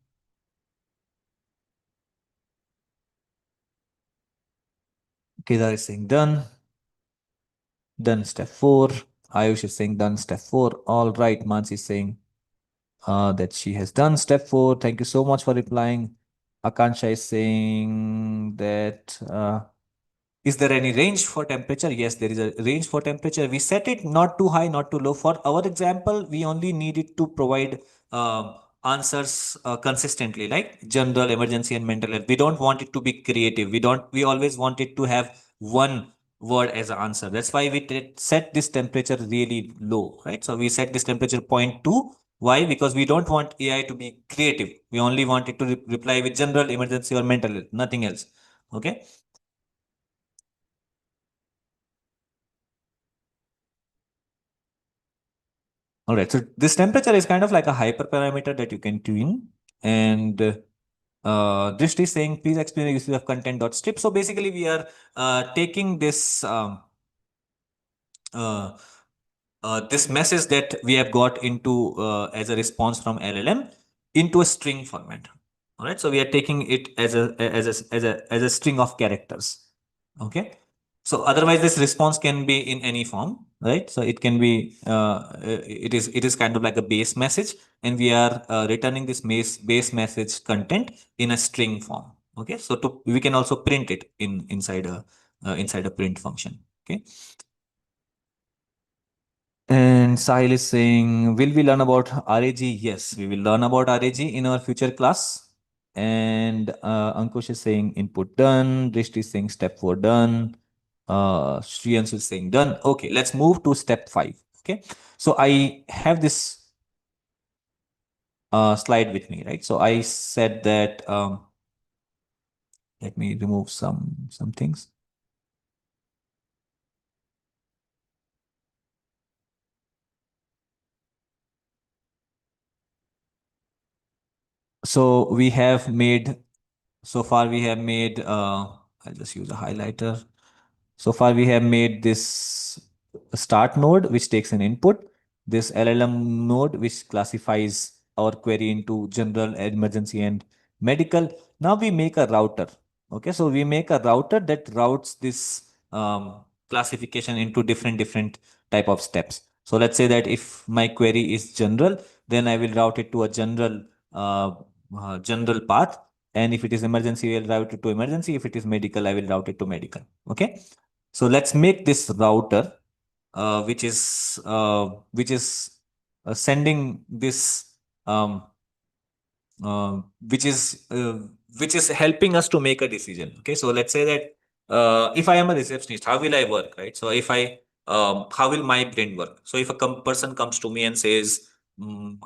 Speaker 4: Kedar is saying done. Done step 4. Ayush is saying done step 4. All right, Mansi is saying that she has done step 4. Thank you so much for replying. Akansha is saying that is there any range for temperature? Yes, there is a range for temperature. We set it not too high, not too low. For our example, we only needed to provide answers consistently, like general, emergency, and mental health. We don't want it to be creative. We always want it to have one word as an answer. That's why we set this temperature really low, right? So we set this temperature 0.2. Why? Because we don't want AI to be creative. We only want it to reply with general, emergency, or mental health, nothing else. Okay. All right, so this temperature is kind of like a hyperparameter that you can tune. And Drishti is saying, please explain the usage of content.strip. So basically, we are taking uh, this message that we have got into as a response from LLM into a string format. All right, so we are taking it as a string of characters. Okay, so otherwise this response can be in any form, right? So it can be it is kind of like a base message, and we are returning this base message content in a string form. Okay, so we can also print it inside a print function. Okay. And Sahil is saying, will we learn about RAG? Yes, we will learn about RAG in our future class. And Ankush is saying input done. Drishti is saying step 4 done. Shriyans is saying done. Okay, let's move to step 5. Okay, so I have this slide with me, right? So I said that, let me remove some things. So we have made, so far we have made, I'll just use a highlighter. So far we have made this start node, which takes an input, this LLM node, which classifies our query into general, emergency, and medical. Now we make a router. Okay, so we make a router that routes this classification into different type of steps. So let's say that if my query is general, then I will route it to a general path. And if it is emergency, I will route it to emergency. If it is medical, I will route it to medical. Okay. So let's make this router, which is sending this um, uh, which is uh, which is helping us to make a decision. Okay, so let's say that if I am a receptionist, how will I work, right? So if I how will my brain work? So if a person comes to me and says,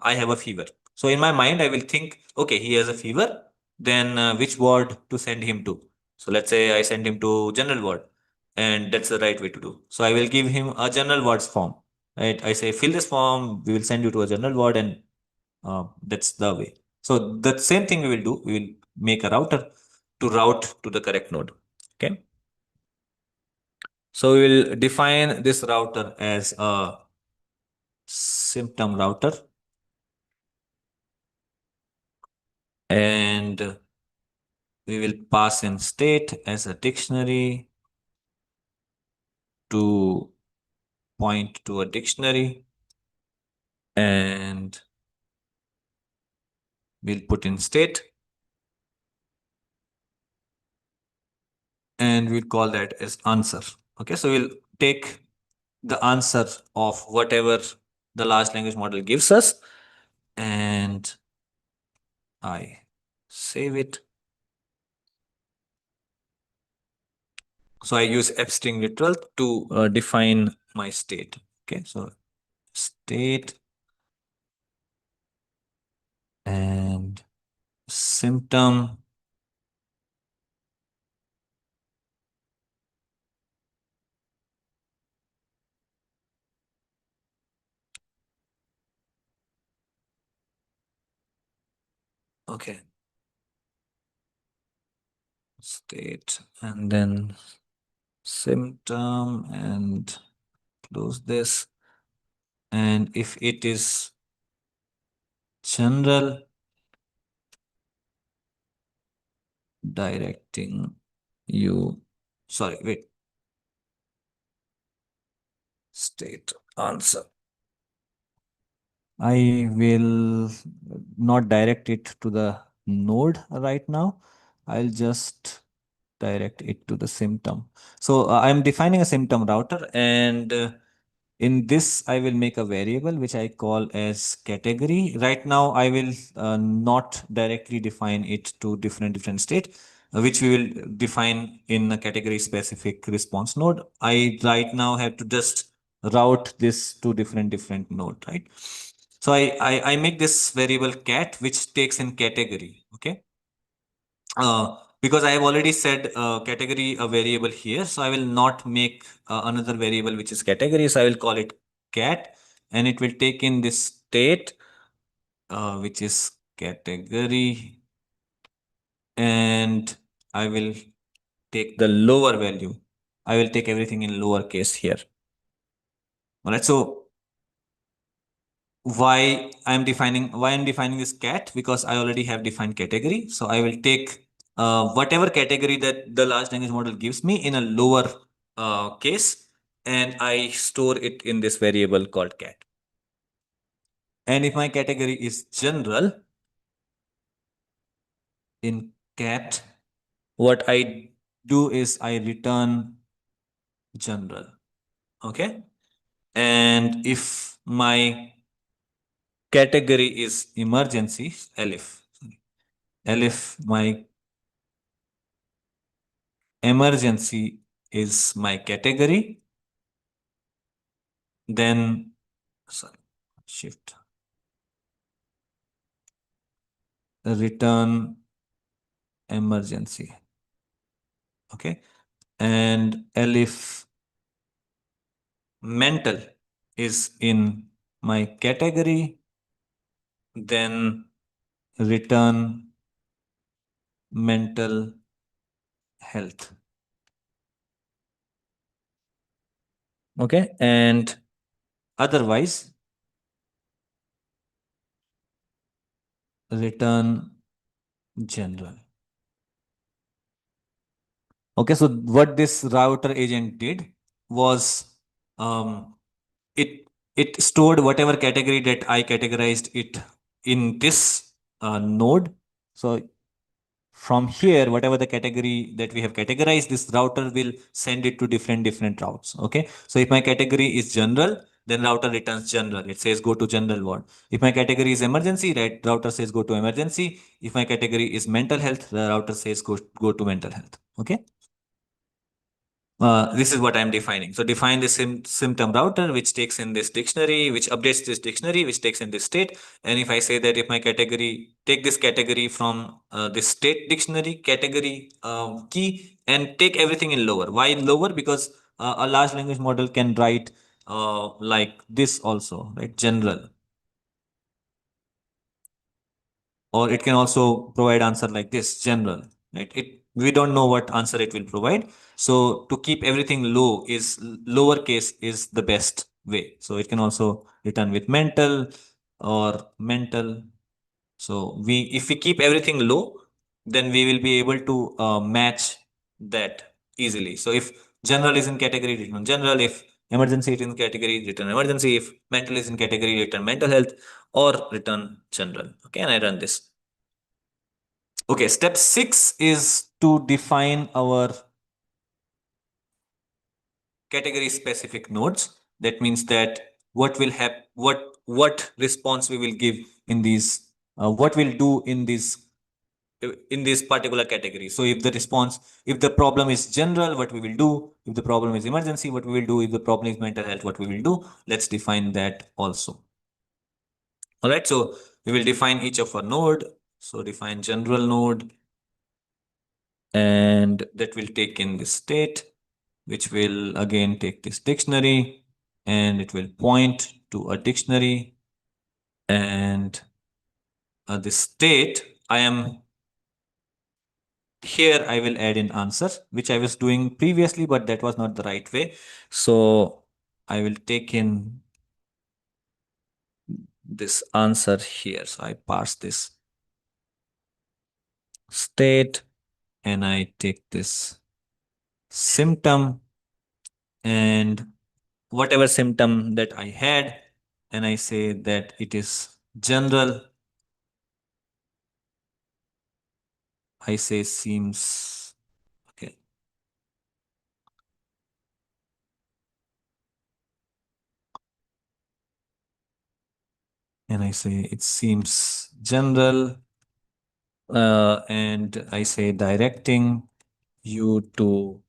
Speaker 4: I have a fever, so in my mind I will think, okay, he has a fever, then which ward to send him to? So let's say I send him to general ward, and that's the right way to do. So I will give him a general wards form, right? I say, fill this form, we will send you to a general ward, and that's the way. So the same thing we will do. We will make a router to route to the correct node. Okay. So we will define this router as a symptom router, and we will pass in state as a dictionary to point to a dictionary, and we'll put in state, and we'll call that as answer. Okay, so we'll take the answer of whatever the large language model gives us, and I save it. So I use fstring literal to define my state. Okay, so state and symptom Okay. State and then symptom and close this. And if it is general, directing you, sorry, wait, state answer. I will not direct it to the node right now. I'll just direct it to the symptom. So I'm defining a symptom router, and in this I will make a variable which I call as category. Right now I will not directly define it to different state, which we will define in a category specific response node. I right now have to just route this to different node, right? So I make this variable cat which takes in category. Okay. Because I have already said category a variable here, so I will not make another variable which is category. So I will call it cat, and it will take in this state, which is category, and I will take the lower value. I will take everything in lower case here. All right. So why I'm defining this cat, because I already have defined category. So I will take whatever category that the large language model gives me in a lower case, and I store it in this variable called cat. And if my category is general, in cat, what I do is I return general. Okay. And if my category is emergency, elif my emergency is my category, then sorry, shift return emergency. Okay. And elif mental is in my category, then return mental health. Okay. And otherwise return general. Okay, so what this router agent did was it it stored whatever category that I categorized it in this node. So from here, whatever the category that we have categorized, this router will send it to different routes. Okay, so if my category is general, then router returns general. It says go to general ward. If my category is emergency, right, router says go to emergency. If my category is mental health, the router says go to mental health. Okay. This is what I'm defining. So define the symptom router, which takes in this dictionary, which updates this dictionary, which takes in this state. And if I say that if my category, take this category from this state dictionary category key and take everything in lower. Why in lower? Because a large language model can write like this also, right? General. Or it can also provide answer like this, general, right? We don't know what answer it will provide. So to keep everything low is lowercase is the best way. So it can also return with mental or mental. So if we keep everything low, then we will be able to match that easily. So if general is in category, return general. If emergency is in category, return emergency. If mental is in category, return mental health or return general. Okay, and I run this. Okay, step 6 is to define our category specific nodes. That means that what will happen, what response we will give in these, what we'll do in this particular category. So if the response, if the problem is general, what we will do. If the problem is emergency, what we will do. If the problem is mental health, what we will do. Let's define that also. All right, so we will define each of our node. So define general node, and that will take in this state, which will again take this dictionary, and it will point to a dictionary, and the state I am here, I will add in answer, which I was doing previously, but that was not the right way. So I will take in this answer here. So I pass this state and I take this symptom and whatever symptom that I had, and I say that it is general. I say seems okay. And I say it seems general, and I say directing you to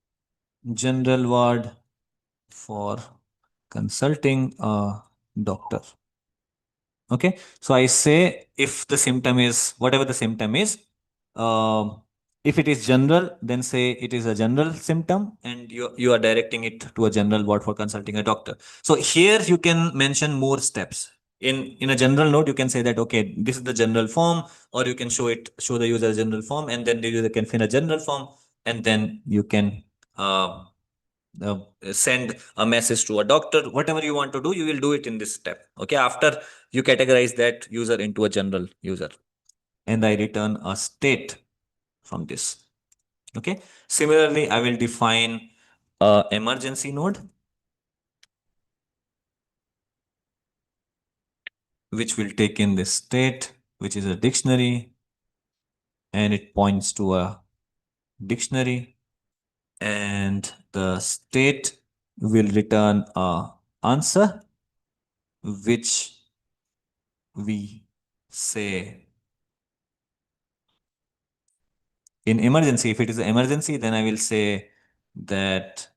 Speaker 4: general ward for consulting a doctor. Okay, so I say if the symptom is whatever the symptom is, um, if it is general, then say it is a general symptom, and you are directing it to a general ward for consulting a doctor. So here you can mention more steps. In a general note, you can say that okay, this is the general form, or you can show the user a general form, and then the user can fill a general form, and then you can uh, uh, send a message to a doctor. Whatever you want to do, you will do it in this step. Okay, after you categorize that user into a general user, and I return a state from this. Okay, similarly I will define a emergency node, which will take in this state, which is a dictionary, and it points to a dictionary, and the state will return a answer, which we say in emergency. If it is an emergency, then I will say that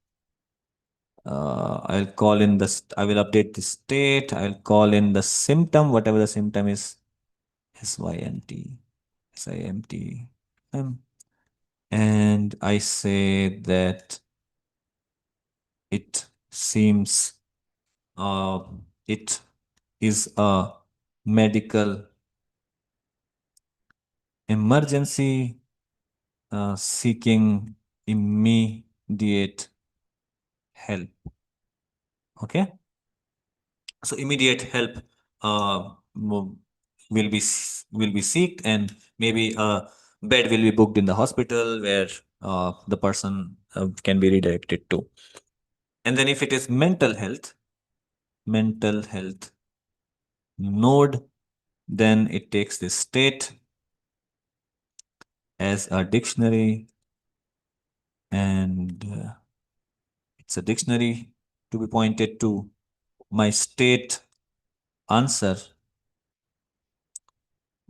Speaker 4: I'll call in I will update the state. I'll call in the symptom, whatever the symptom is, SYMT, SIMT, and I say that it seems it is a medical emergency seeking immediate help. Okay, so immediate help will be seeked, and maybe a bed will be booked in the hospital where the person can be redirected to. And then if it is mental health node, then it takes this state as a dictionary, and it's a dictionary to be pointed to my state answer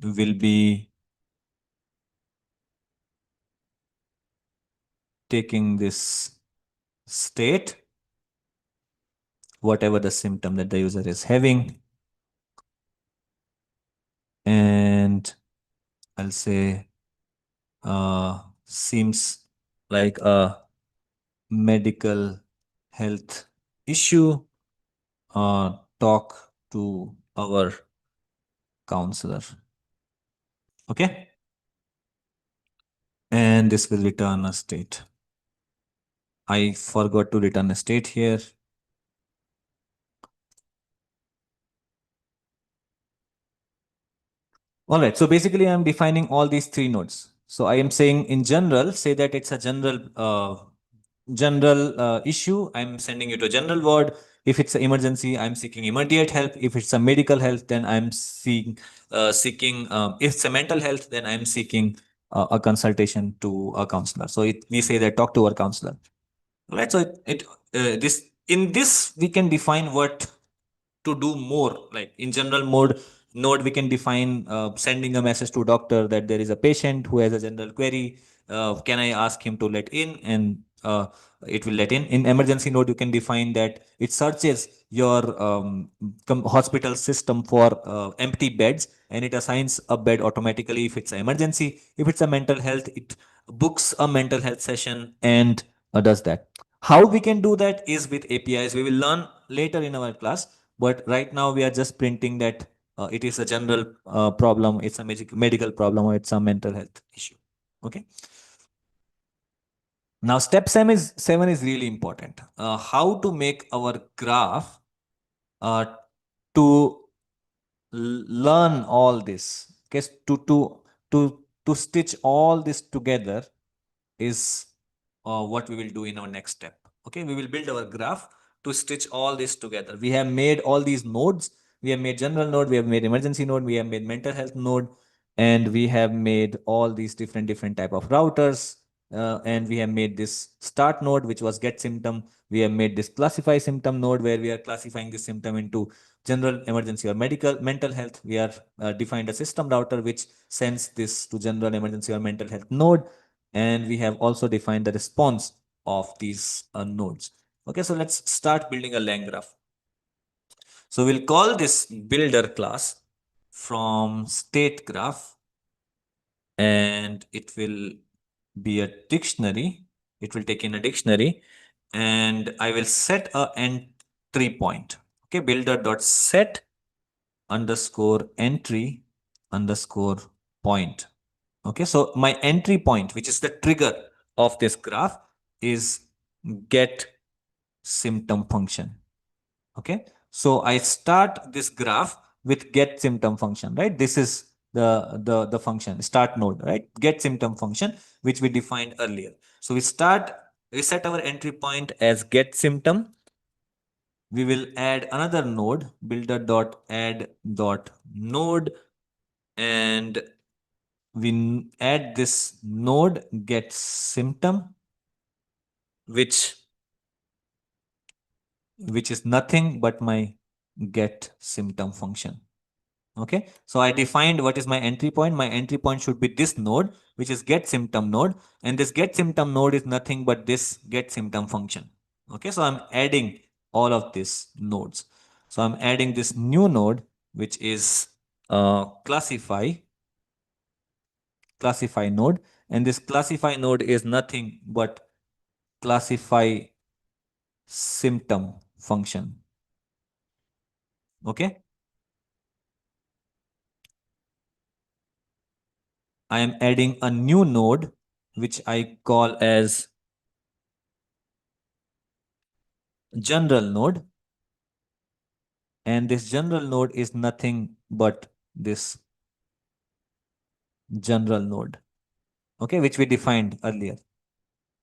Speaker 4: will be taking this state, whatever the symptom that the user is having, and I'll say seems like a medical health issue. Talk to our counselor. Okay, and this will return a state. I forgot to return a state here. All right, so basically I'm defining all these three nodes. So I am saying in general, say that it's a general issue. I'm sending you to a general ward. If it's an emergency, I'm seeking immediate help. If it's a medical health, then I'm seeking. If it's a mental health, then I'm seeking a consultation to a counselor. So we say that talk to our counselor. Right. So this in this we can define what to do more. Like in general mode node, we can define sending a message to doctor that there is a patient who has a general query. Can I ask him to let in? And it will let in. In emergency node, you can define that it searches your hospital system for empty beds, and it assigns a bed automatically if it's an emergency. If it's a mental health, it books a mental health session and does that. How we can do that is with APIs. We will learn later in our class, but right now we are just printing that it is a general problem, it's a medical problem, or it's a mental health issue. Okay. Now, step 7 is really important. How to make our graph uh, to learn all this. Okay, to stitch all this together is what we will do in our next step. Okay, we will build our graph to stitch all this together. We have made all these nodes. We have made general node, we have made emergency node, we have made mental health node, and we have made all these different type of routers. And we have made this start node, which was get symptom. We have made this classify symptom node, where we are classifying this symptom into general, emergency, or medical, mental health. We are defined a system router which sends this to general, emergency, or mental health node. And we have also defined the response of these nodes. Okay, so let's start building a LangGraph. So we'll call this builder class from state graph, and it will be a dictionary. It will take in a dictionary, and I will set a entry point. Okay, builder.set underscore entry underscore point. Okay, so my entry point, which is the trigger of this graph, is get symptom function. Okay, so I start this graph with get symptom function, right? This is the function start node, right? Get symptom function, which we defined earlier. So we set our entry point as get symptom. We will add another node, builder.add.node, and we add this node get symptom, which is nothing but my get symptom function. Okay, so I defined what is my entry point. My entry point should be this node, which is get symptom node, and this get symptom node is nothing but this get symptom function. Okay, so I'm adding all of these nodes. So I'm adding this new node, which is classify node, and this classify node is nothing but classify symptom function. Okay, I am adding a new node which I call as general node, and this general node is nothing but this general node, okay, which we defined earlier.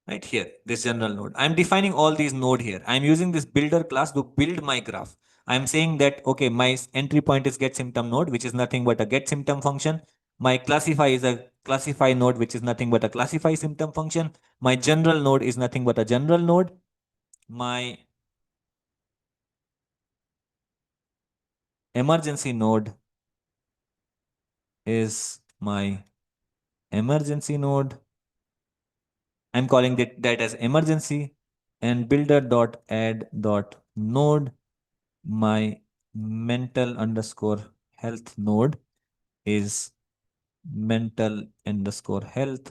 Speaker 4: Right here, this general node. I'm defining all these node here. I'm using this builder class to build my graph. I'm saying that, okay, my entry point is get symptom node, which is nothing but a get symptom function. My classify is a classify node, which is nothing but a classify symptom function. My general node is nothing but a general node. My emergency node is my emergency node. I'm calling that as emergency, and builder.add.node, my mental underscore health node is mental underscore health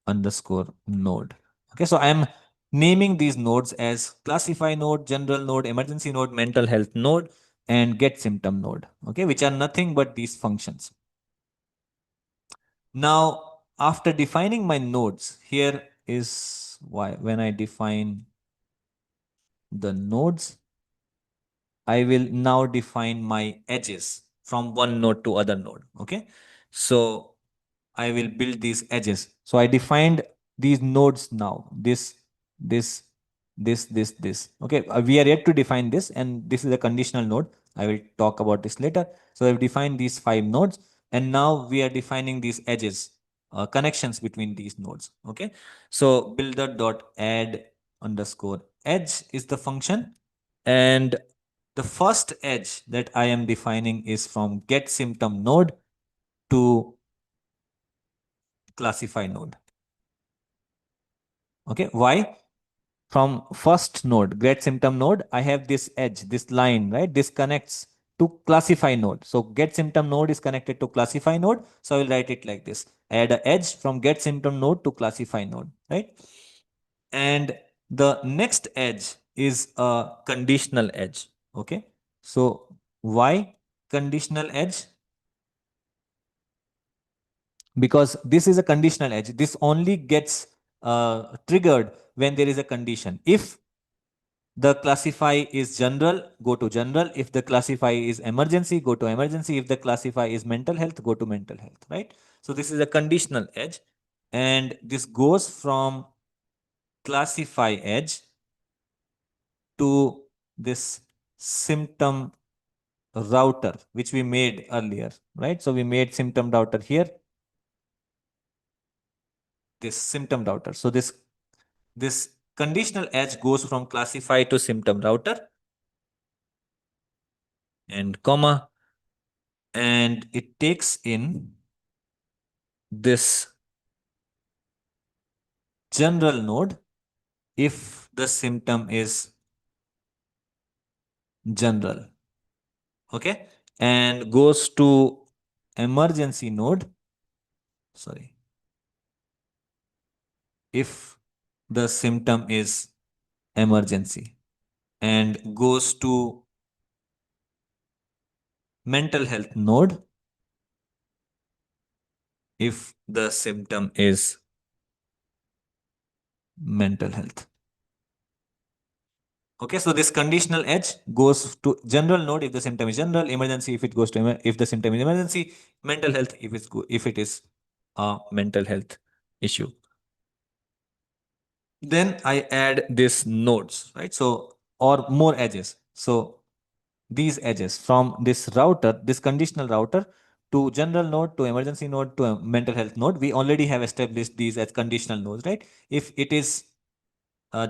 Speaker 4: underscore node. Okay, so I'm naming these nodes as classify node, general node, emergency node, mental health node, and get symptom node, okay, which are nothing but these functions. Now, after defining my nodes, here is why when I define the nodes, I will now define my edges from one node to other node. Okay. So I will build these edges. So I defined these nodes now. This, this. Okay. We are yet to define this, and this is a conditional node. I will talk about this later. So I've defined these 5 nodes, and now we are defining these edges, connections between these nodes. Okay. So builder.add underscore edge is the function, and the first edge that I am defining is from get symptom node to classify node. Okay, why? From first node, get symptom node, I have this edge, this line, right? This connects to classify node. So get symptom node is connected to classify node. So I will write it like this. Add an edge from get symptom node to classify node, right? And the next edge is a conditional edge. Okay, so why? conditional edge? Because this is a conditional edge. This only gets triggered when there is a condition. If the classify is general, go to general. If the classify is emergency, go to emergency. If the classify is mental health, go to mental health, right? So this is a conditional edge, and this goes from classify edge to this symptom router, which we made earlier, right? So we made symptom router here, this symptom router. So this conditional edge goes from classify to symptom router and comma, and it takes in this general node if the symptom is general, okay, and goes to emergency node, sorry, if the symptom is emergency, and goes to mental health node if the symptom is mental health. Okay, so this conditional edge goes to general node if the symptom is general, emergency if it goes to if the symptom is emergency, mental health if it is a mental health issue. Then I add this nodes, right? So or more edges. So these edges from this router, this conditional router, to general node, to emergency node, to a mental health node, we already have established these as conditional nodes, right? If it is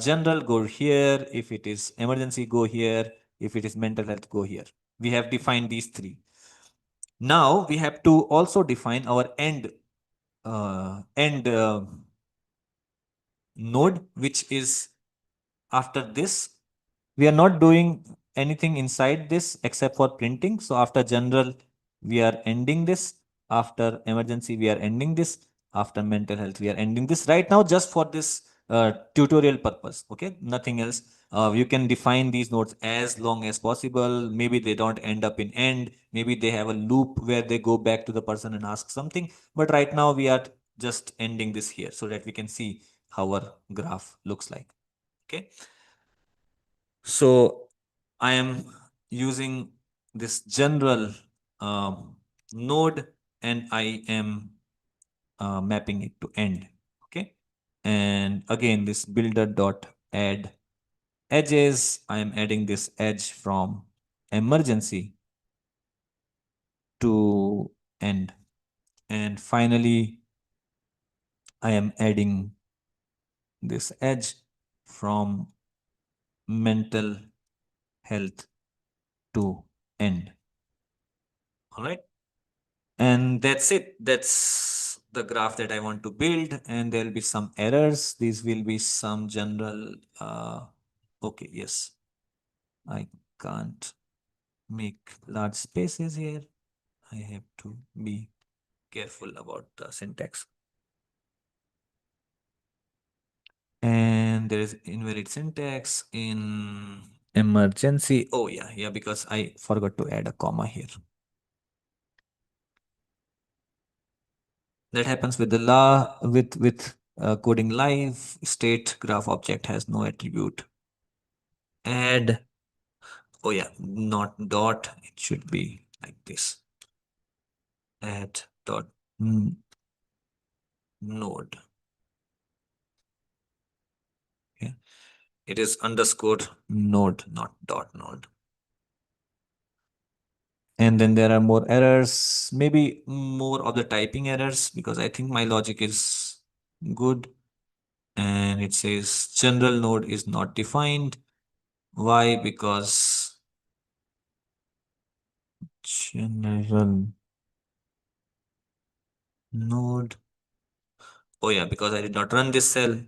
Speaker 4: general, go here. If it is emergency, go here. If it is mental health, go here. We have defined these three. Now we have to also define our end node, which is after this. We are not doing anything inside this except for printing. So after general, we are ending this. After emergency, we are ending this. After mental health, we are ending this right now just for this tutorial purpose. Okay, nothing else. You can define these nodes as long as possible. Maybe they don't end up in end. Maybe they have a loop where they go back to the person and ask something. But right now we are just ending this here so that we can see how our graph looks like. Okay. So I am using this general node, and I am mapping it to end. Okay. And again, this builder dot add edges. I am adding this edge from emergency to end. And finally, I am adding this edge from mental health to end. All right. And that's it. That's the graph that I want to build. And there'll be some errors. These will be some general. Okay, yes. I can't make large spaces here. I have to be careful about the syntax. And there is invalid syntax in emergency. Oh yeah, because I forgot to add a comma here. That happens with the law with coding live. State graph object has no attribute. Add. Oh yeah, not dot. It should be like this. Add dot node. Okay. It is underscore node, not dot node. And then there are more errors, maybe more of the typing errors, because I think my logic is good. And it says general node is not defined. Why? Because general node. Oh yeah, because I did not run this cell.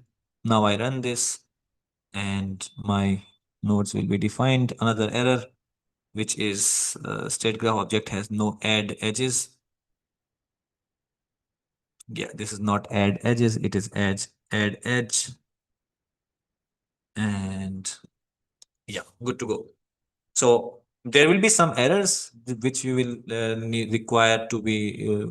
Speaker 4: Now I run this and my nodes will be defined. Another error, which is state graph object has no add edges. Yeah, this is not add edges, it is add edge. And yeah, good to go. So There will be some errors which you will require to be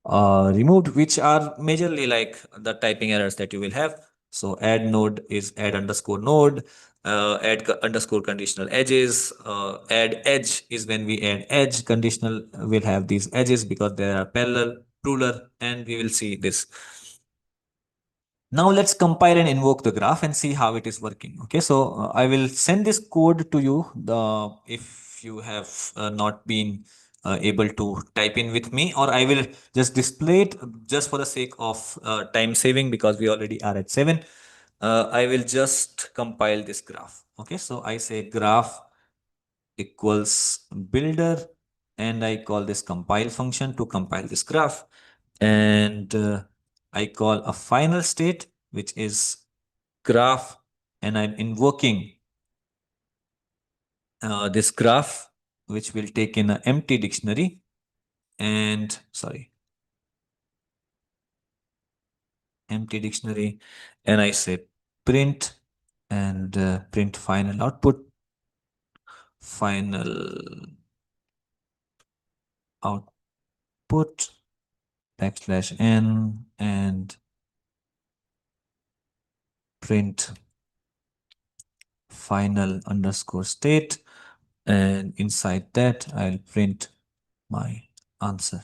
Speaker 4: removed, which are majorly like the typing errors that you will have. So add node is add underscore node, add underscore conditional edges, add edge is when we add edge conditional will have these edges because they are parallel, ruler, and we will see this. Now let's compile and invoke the graph and see how it is working. Okay, so I will send this code to you. If you have not been able to type in with me, or I will just display it just for the sake of time saving because we already are at 7. I will just compile this graph. Okay, so I say graph equals builder, and I call this compile function to compile this graph, and I call a final state which is graph, and I'm invoking this graph which will take in an empty dictionary, and sorry, empty dictionary, and I say print, and print final output, final output backslash n, and print final underscore state, and inside that I'll print my answer.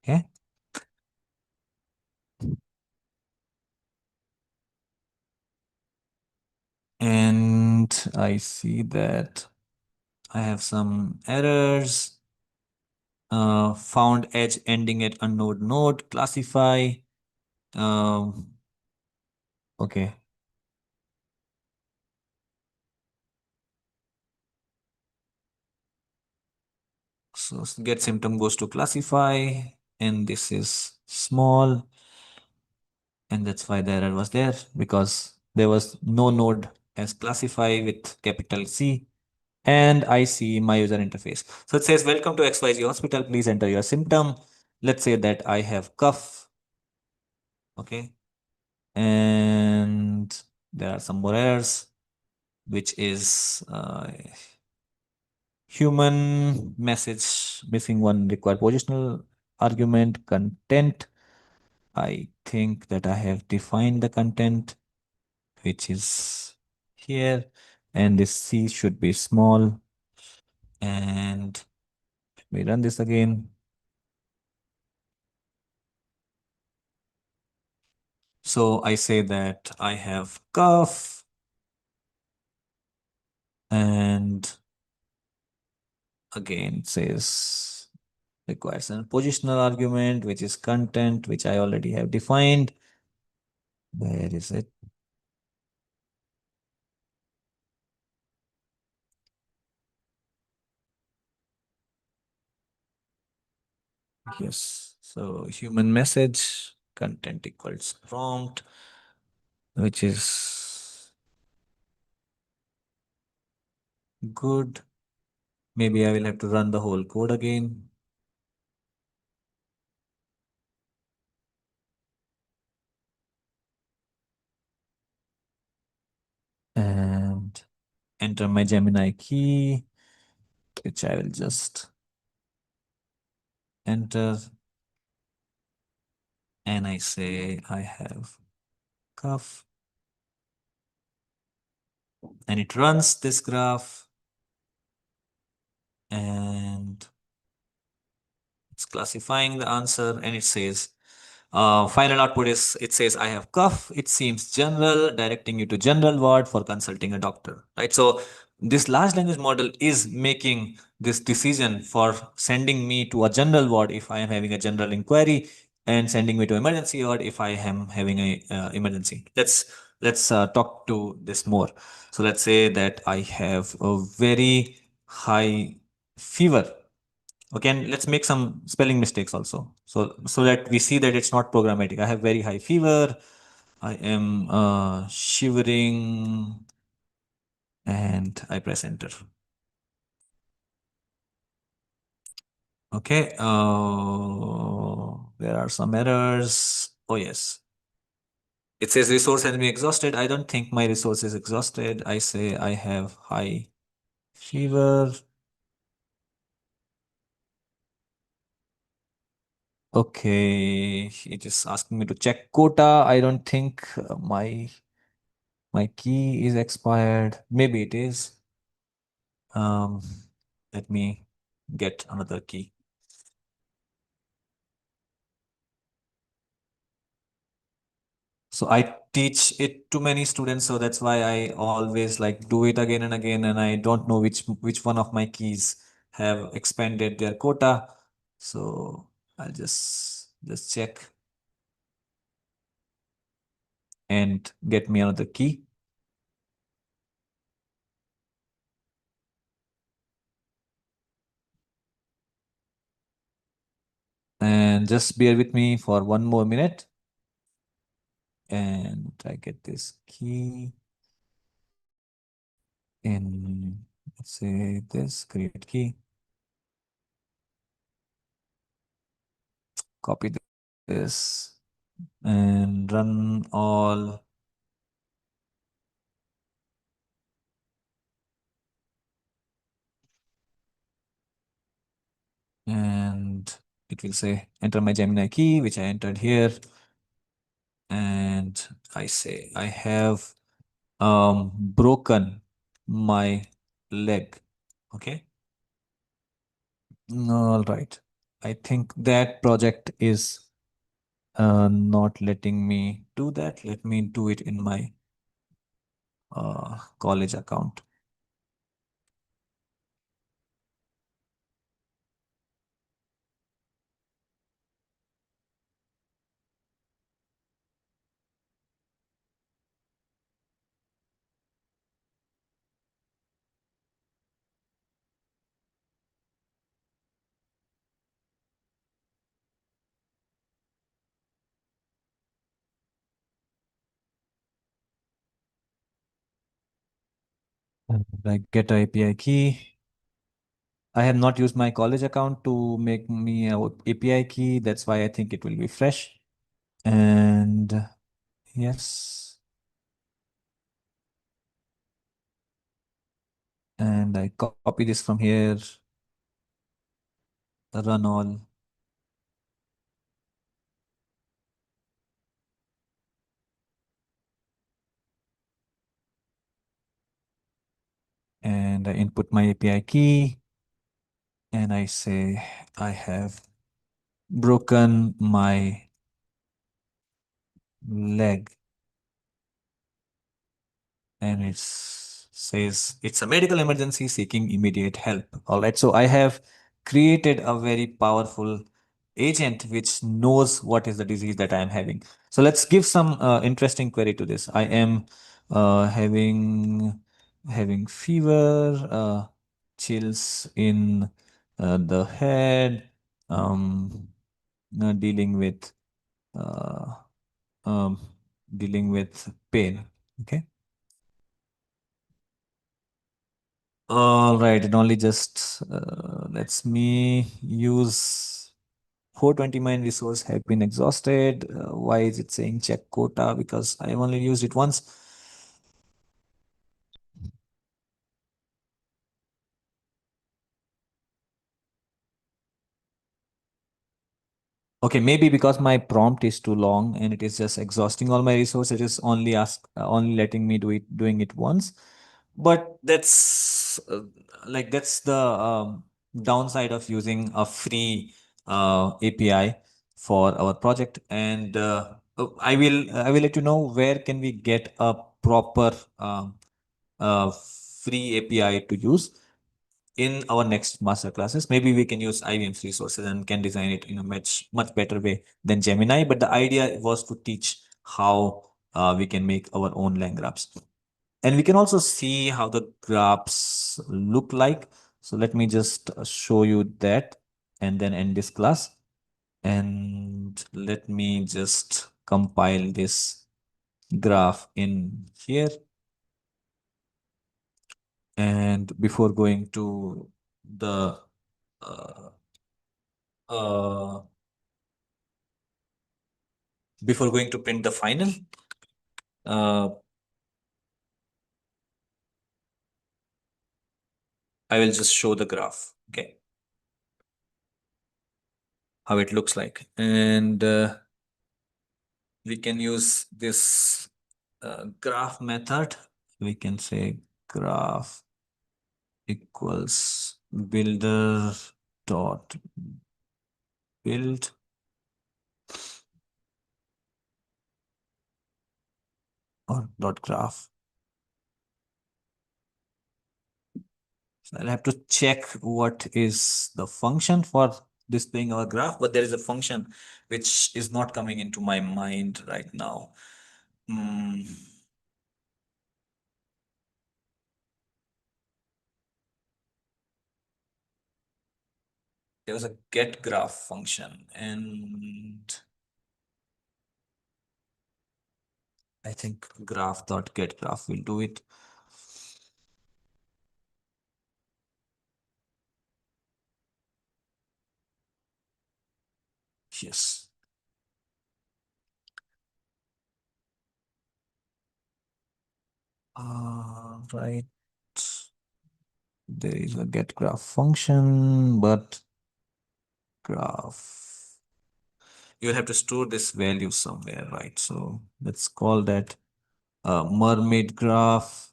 Speaker 4: Okay, and I see that I have some errors. Found edge ending at unknown node, classify. Um, okay. So get symptom goes to classify, and this is small, and that's why the error was there because there was no node as classify with capital C. And I see my user interface. So it says, welcome to XYZ hospital. Please enter your symptom. Let's say that I have cough. Okay. And there are some more errors, which is human message missing one required positional argument content. I think that I have defined the content, which is here, and this C should be small. And let me run this again. So I say that I have cough, and again it says requires a positional argument, which is content, which I already have defined. Where is it? Yes. So human message content equals prompt, which is good. Maybe I will have to run the whole code again. And enter my Gemini key, which I will just enter. And I say I have cough. And it runs this graph. And it's classifying the answer, and it says final output is, it says I have cough, it seems general, directing you to general ward for consulting a doctor, right? So this large language model is making this decision for sending me to a general ward if I am having a general inquiry, and sending me to emergency ward if I am having a emergency. Let's talk to this more. So let's say that I have a very high fever. Okay, and let's make some spelling mistakes also. So that we see that it's not programmatic. I have very high fever. I am shivering, and I press enter. Okay, there are some errors. Oh yes. It says resource has been exhausted. I don't think my resource is exhausted. I say I have high fever. Okay, it is asking me to check quota. I don't think my key is expired. Maybe it is. Um, Let me get another key. So I teach it to many students, so that's why I always like do it again and again, and I don't know which one of my keys have expanded their quota. So I'll just check and get me another key. And just bear with me for 1 more minute. And I get this key in, let's say this, create key. Copy this and run all. And it will say enter my Gemini key, which I entered here. And I say I have broken my leg. Okay. All right. I think that project is not letting me do that. Let me do it in my college account. And I get a API key. I have not used my college account to make me a API key. That's why I think it will be fresh. And yes. And I copy this from here, run all. And I input my API key. And I say, I have broken my leg. And it says it's a medical emergency seeking immediate help. All right. So I have created a very powerful agent which knows what is the disease that I am having. So let's give some interesting query to this. I am having fever, chills in the head, um, dealing with uh, um, dealing with pain. Okay. All right, it only just lets me use 420 mine resource have been exhausted. Why is it saying check quota? Because I only used it once. Okay, maybe because my prompt is too long and it is just exhausting all my resources. It is only letting me doing it once. But that's the downside of using a free API for our project. And I will let you know where can we get a proper free API to use in our next master classes. Maybe we can use IBM's resources and can design it in a much better way than Gemini. But the idea was to teach how we can make our own LangGraphs. And we can also see how the graphs look like. So let me just show you that and then end this class. And let me just compile this graph in here. And before going to the uh, uh, before going to print the final, uh, I will just show the graph. Okay. How it looks like. And we can use this graph method. We can say graph equals builder dot build or dot graph. So I'll have to check what is the function for displaying our graph, but there is a function which is not coming into my mind right now. Hmm. There was a get graph function, and I think graph.get graph will do it. Yes. Right. There is a get graph function, but graph. You'll have to store this value somewhere, right? So let's call that mermaid graph,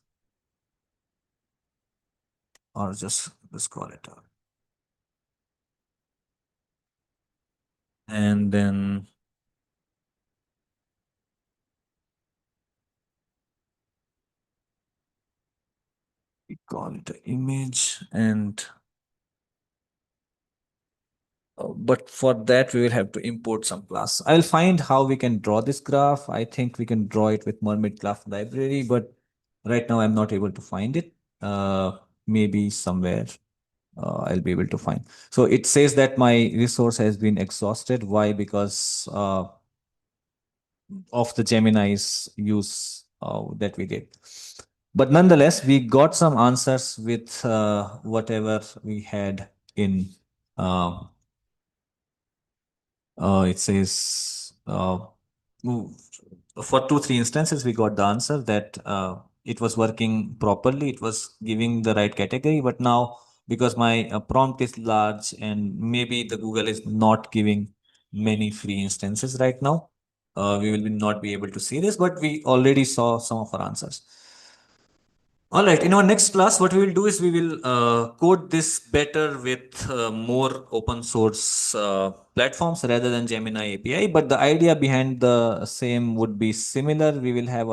Speaker 4: or just let's call it and then we call it an image. And but for that we will have to import some class. I'll find how we can draw this graph. I think we can draw it with mermaid graph library, but right now I'm not able to find it. Maybe somewhere I'll be able to find. So it says that my resource has been exhausted. Why? Because of the Gemini's use that we did. But nonetheless, we got some answers with whatever we had in. Uh, it says for 2 3 instances we got the answer that it was working properly. It was giving the right category, but now because my prompt is large and maybe the Google is not giving many free instances right now, we will not be able to see this, but we already saw some of our answers. All right, in our next class, what we will do is we will code this better with more open source platforms rather than Gemini API. But the idea behind the same would be similar. We will have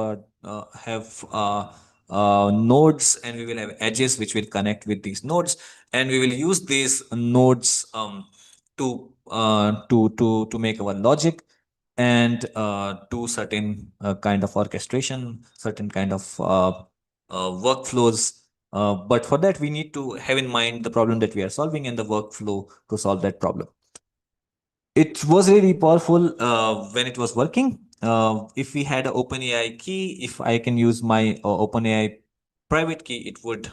Speaker 4: nodes, and we will have edges which will connect with these nodes, and we will use these nodes to make our logic and do certain kind of orchestration, certain kind of workflows. But for that, we need to have in mind the problem that we are solving and the workflow to solve that problem. It was really powerful when it was working. If we had an OpenAI key, if I can use my OpenAI private key, it would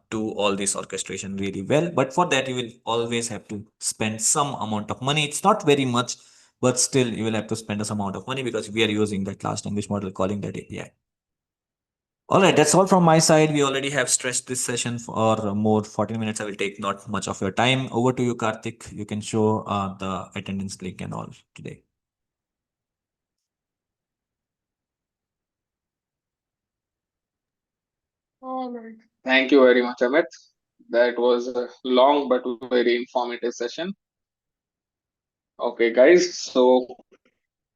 Speaker 4: do all this orchestration really well. But for that, you will always have to spend some amount of money. It's not very much, but still you will have to spend some amount of money because we are using that large language model calling that API. All right, that's all from my side. We already have stretched this session for more 14 minutes. I will take not much of your time. Over to you, Karthik. You can show the attendance link and all today.
Speaker 2: All right. Thank you very much, Amit. That was a long but very informative session. Okay, guys, so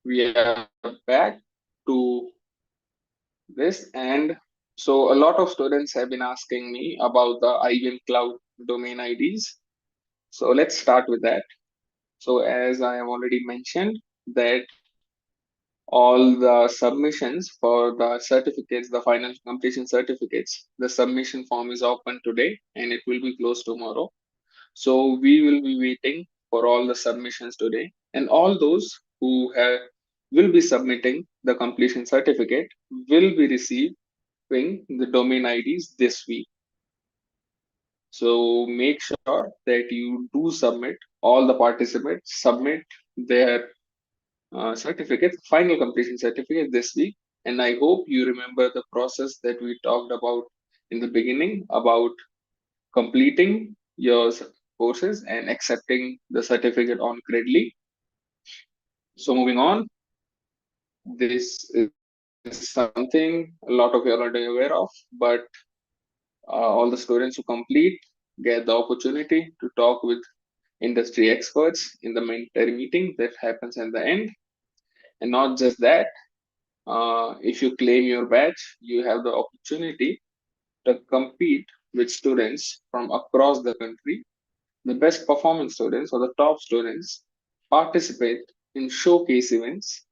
Speaker 2: we are back to this. And so a lot of students have been asking me about the IBM Cloud domain IDs. So let's start with that. So as I have already mentioned that all the submissions for the certificates, the final completion certificates, the submission form is open today and it will be closed tomorrow. So we will be waiting for all the submissions today, and all those who will be submitting the completion certificate will be receiving the domain IDs this week. So make sure that you do submit, all the participants submit their certificate, final completion certificate this week. And I hope you remember the process that we talked about in the beginning about completing your courses and accepting the certificate on Credly. So moving on, this is something a lot of you are already aware of, but all the students who complete get the opportunity to talk with industry experts in the mentor meeting that happens at the end. And not just that, if you claim your badge, you have the opportunity to compete with students from across the country. The best performing students or the top students participate in showcase events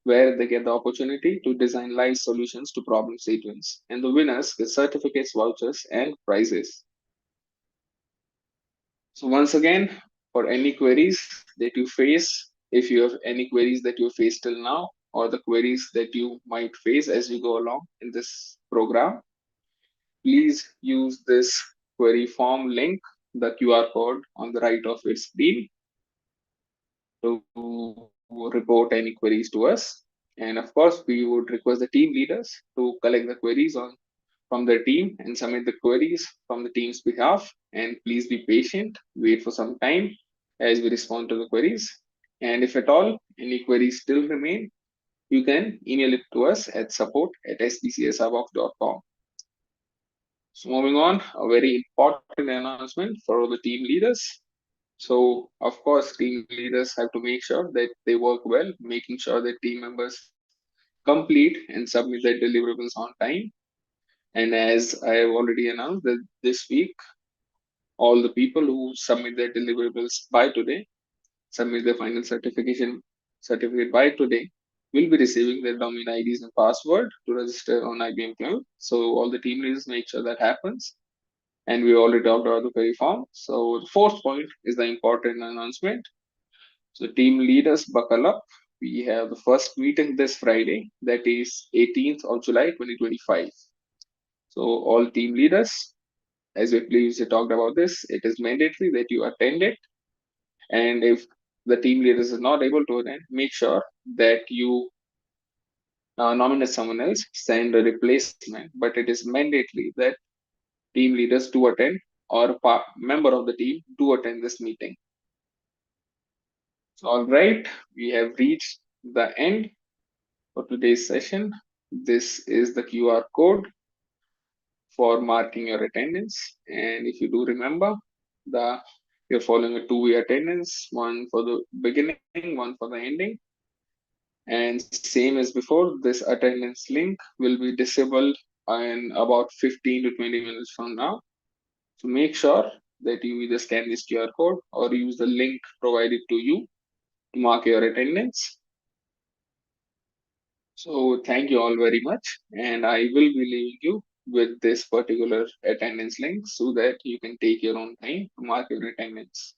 Speaker 2: where they get the opportunity to design live solutions to problem statements. And the winners get certificates, vouchers, and prizes. So once again, for any queries that you face, if you have any queries that you faced till now, or the queries that you might face as we go along in this program, please use this query form link, the QR code on the right of its screen, to report any queries to us. And of course, we would request the team leaders to collect the queries from their team and submit the queries from the team's behalf. And please be patient, wait for some time as we respond to the queries. And if at all any queries still remain, you can email it to us at support@sbcsrbox.com. So moving on, a very important announcement for the team leaders. So of course, team leaders have to make sure that they work well, making sure that team members complete and submit their deliverables on time. And as I have already announced that this week, all the people who submit their deliverables by today, submit their final certificate by today, will be receiving their domain IDs and password to register on IBM Cloud. So all the team leaders make sure that happens. And we already talked about the query form. So the fourth point is the important announcement. So team leaders, buckle up. We have the first meeting this Friday, that is 18th of July 2025. So all team leaders, as we previously talked about this, it is mandatory that you attend it. And if the team leaders is not able to attend, make sure that you nominate someone else, send a replacement. But it is mandatory that team leaders do attend, or a member of the team do attend this meeting. So, all right, we have reached the end for today's session. This is the QR code for marking your attendance. And if you do remember, you're following a two-way attendance, one for the beginning, one for the ending. And same as before, this attendance link will be disabled in about 15 to 20 minutes from now. So make sure that you either scan this QR code or use the link provided to you to mark your attendance. So thank you all very much, and I will be leaving you with this particular attendance link so that you can take your own time to mark your attendance.